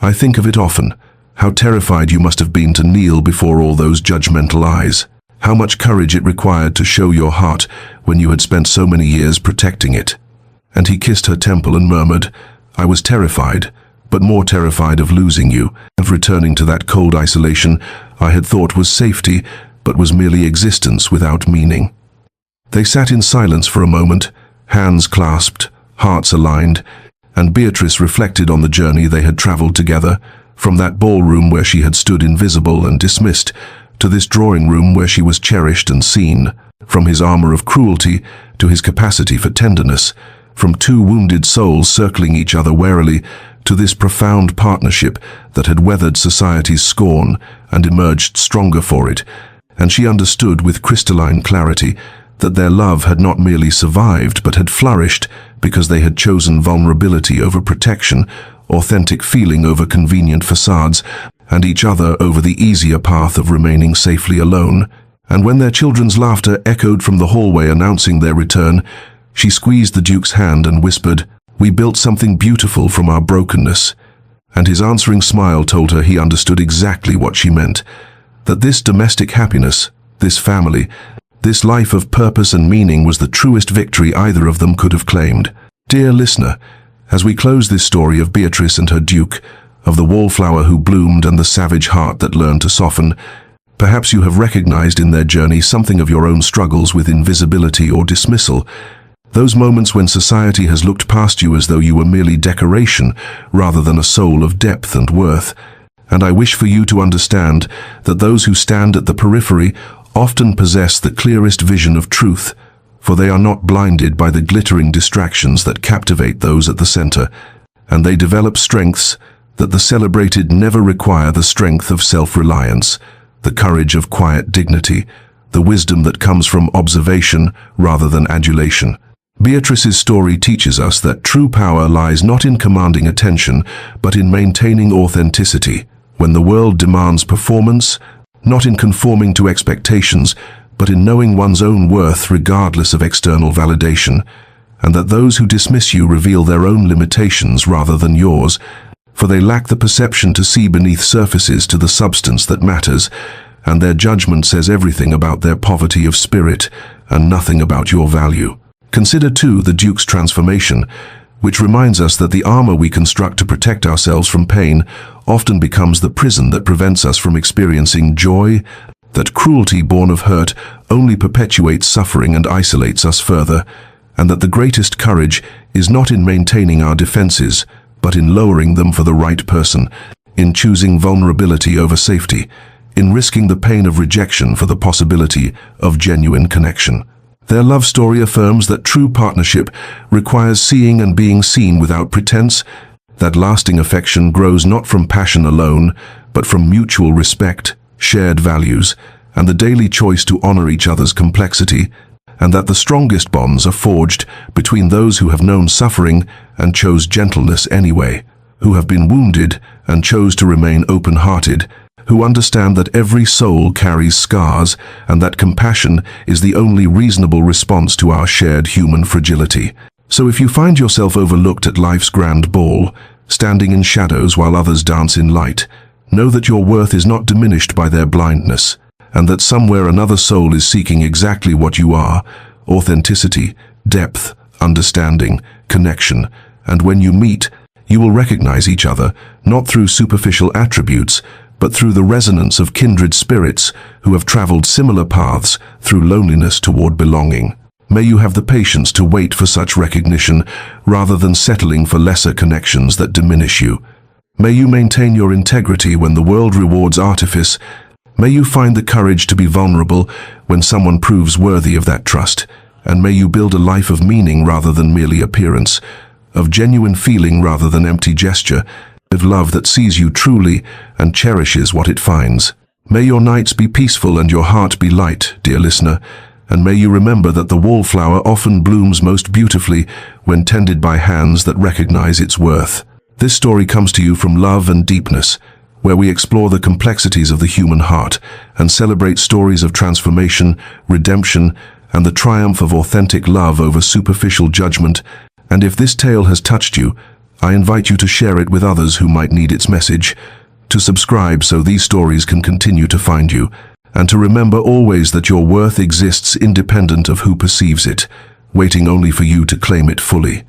"I think of it often. How terrified you must have been to kneel before all those judgmental eyes. How much courage it required to show your heart when you had spent so many years protecting it." And he kissed her temple and murmured, "I was terrified, but more terrified of losing you, of returning to that cold isolation I had thought was safety, but was merely existence without meaning." They sat in silence for a moment, hands clasped, hearts aligned, and Beatrice reflected on the journey they had traveled together, from that ballroom where she had stood invisible and dismissed, to this drawing room where she was cherished and seen, from his armor of cruelty to his capacity for tenderness, from two wounded souls circling each other warily to this profound partnership that had weathered society's scorn and emerged stronger for it. And she understood with crystalline clarity that their love had not merely survived but had flourished because they had chosen vulnerability over protection, authentic feeling over convenient facades, and each other over the easier path of remaining safely alone. And when their children's laughter echoed from the hallway announcing their return, she squeezed the Duke's hand and whispered, "We built something beautiful from our brokenness." And his answering smile told her he understood exactly what she meant, that this domestic happiness, this family, this life of purpose and meaning was the truest victory either of them could have claimed. Dear listener, as we close this story of Beatrice and her Duke, of the wallflower who bloomed and the savage heart that learned to soften, perhaps you have recognized in their journey something of your own struggles with invisibility or dismissal, those moments when society has looked past you as though you were merely decoration rather than a soul of depth and worth. And I wish for you to understand that those who stand at the periphery often possess the clearest vision of truth, for they are not blinded by the glittering distractions that captivate those at the center, and they develop strengths that the celebrated never require: the strength of self-reliance, the courage of quiet dignity, the wisdom that comes from observation rather than adulation. Beatrice's story teaches us that true power lies not in commanding attention, but in maintaining authenticity. When the world demands performance, not in conforming to expectations, but in knowing one's own worth regardless of external validation, and that those who dismiss you reveal their own limitations rather than yours, for they lack the perception to see beneath surfaces to the substance that matters, and their judgment says everything about their poverty of spirit and nothing about your value. Consider too the Duke's transformation, which reminds us that the armor we construct to protect ourselves from pain often becomes the prison that prevents us from experiencing joy, that cruelty born of hurt only perpetuates suffering and isolates us further, and that the greatest courage is not in maintaining our defenses, but in lowering them for the right person, in choosing vulnerability over safety, in risking the pain of rejection for the possibility of genuine connection. Their love story affirms that true partnership requires seeing and being seen without pretense, that lasting affection grows not from passion alone, but from mutual respect, shared values, and the daily choice to honor each other's complexity, and that the strongest bonds are forged between those who have known suffering and chose gentleness anyway, who have been wounded and chose to remain open-hearted, who understand that every soul carries scars and that compassion is the only reasonable response to our shared human fragility. So if you find yourself overlooked at life's grand ball, standing in shadows while others dance in light, know that your worth is not diminished by their blindness, and that somewhere another soul is seeking exactly what you are: authenticity, depth, understanding, connection. And when you meet, you will recognize each other, not through superficial attributes, but through the resonance of kindred spirits who have traveled similar paths through loneliness toward belonging. May you have the patience to wait for such recognition rather than settling for lesser connections that diminish you. May you maintain your integrity when the world rewards artifice. May you find the courage to be vulnerable when someone proves worthy of that trust. And may you build a life of meaning rather than merely appearance, of genuine feeling rather than empty gesture, of love that sees you truly and cherishes what it finds. May your nights be peaceful and your heart be light, dear listener, and may you remember that the wallflower often blooms most beautifully when tended by hands that recognize its worth. This story comes to you from Love and Deepness, where we explore the complexities of the human heart and celebrate stories of transformation, redemption, and the triumph of authentic love over superficial judgment. And if this tale has touched you, I invite you to share it with others who might need its message, to subscribe so these stories can continue to find you, and to remember always that your worth exists independent of who perceives it, waiting only for you to claim it fully.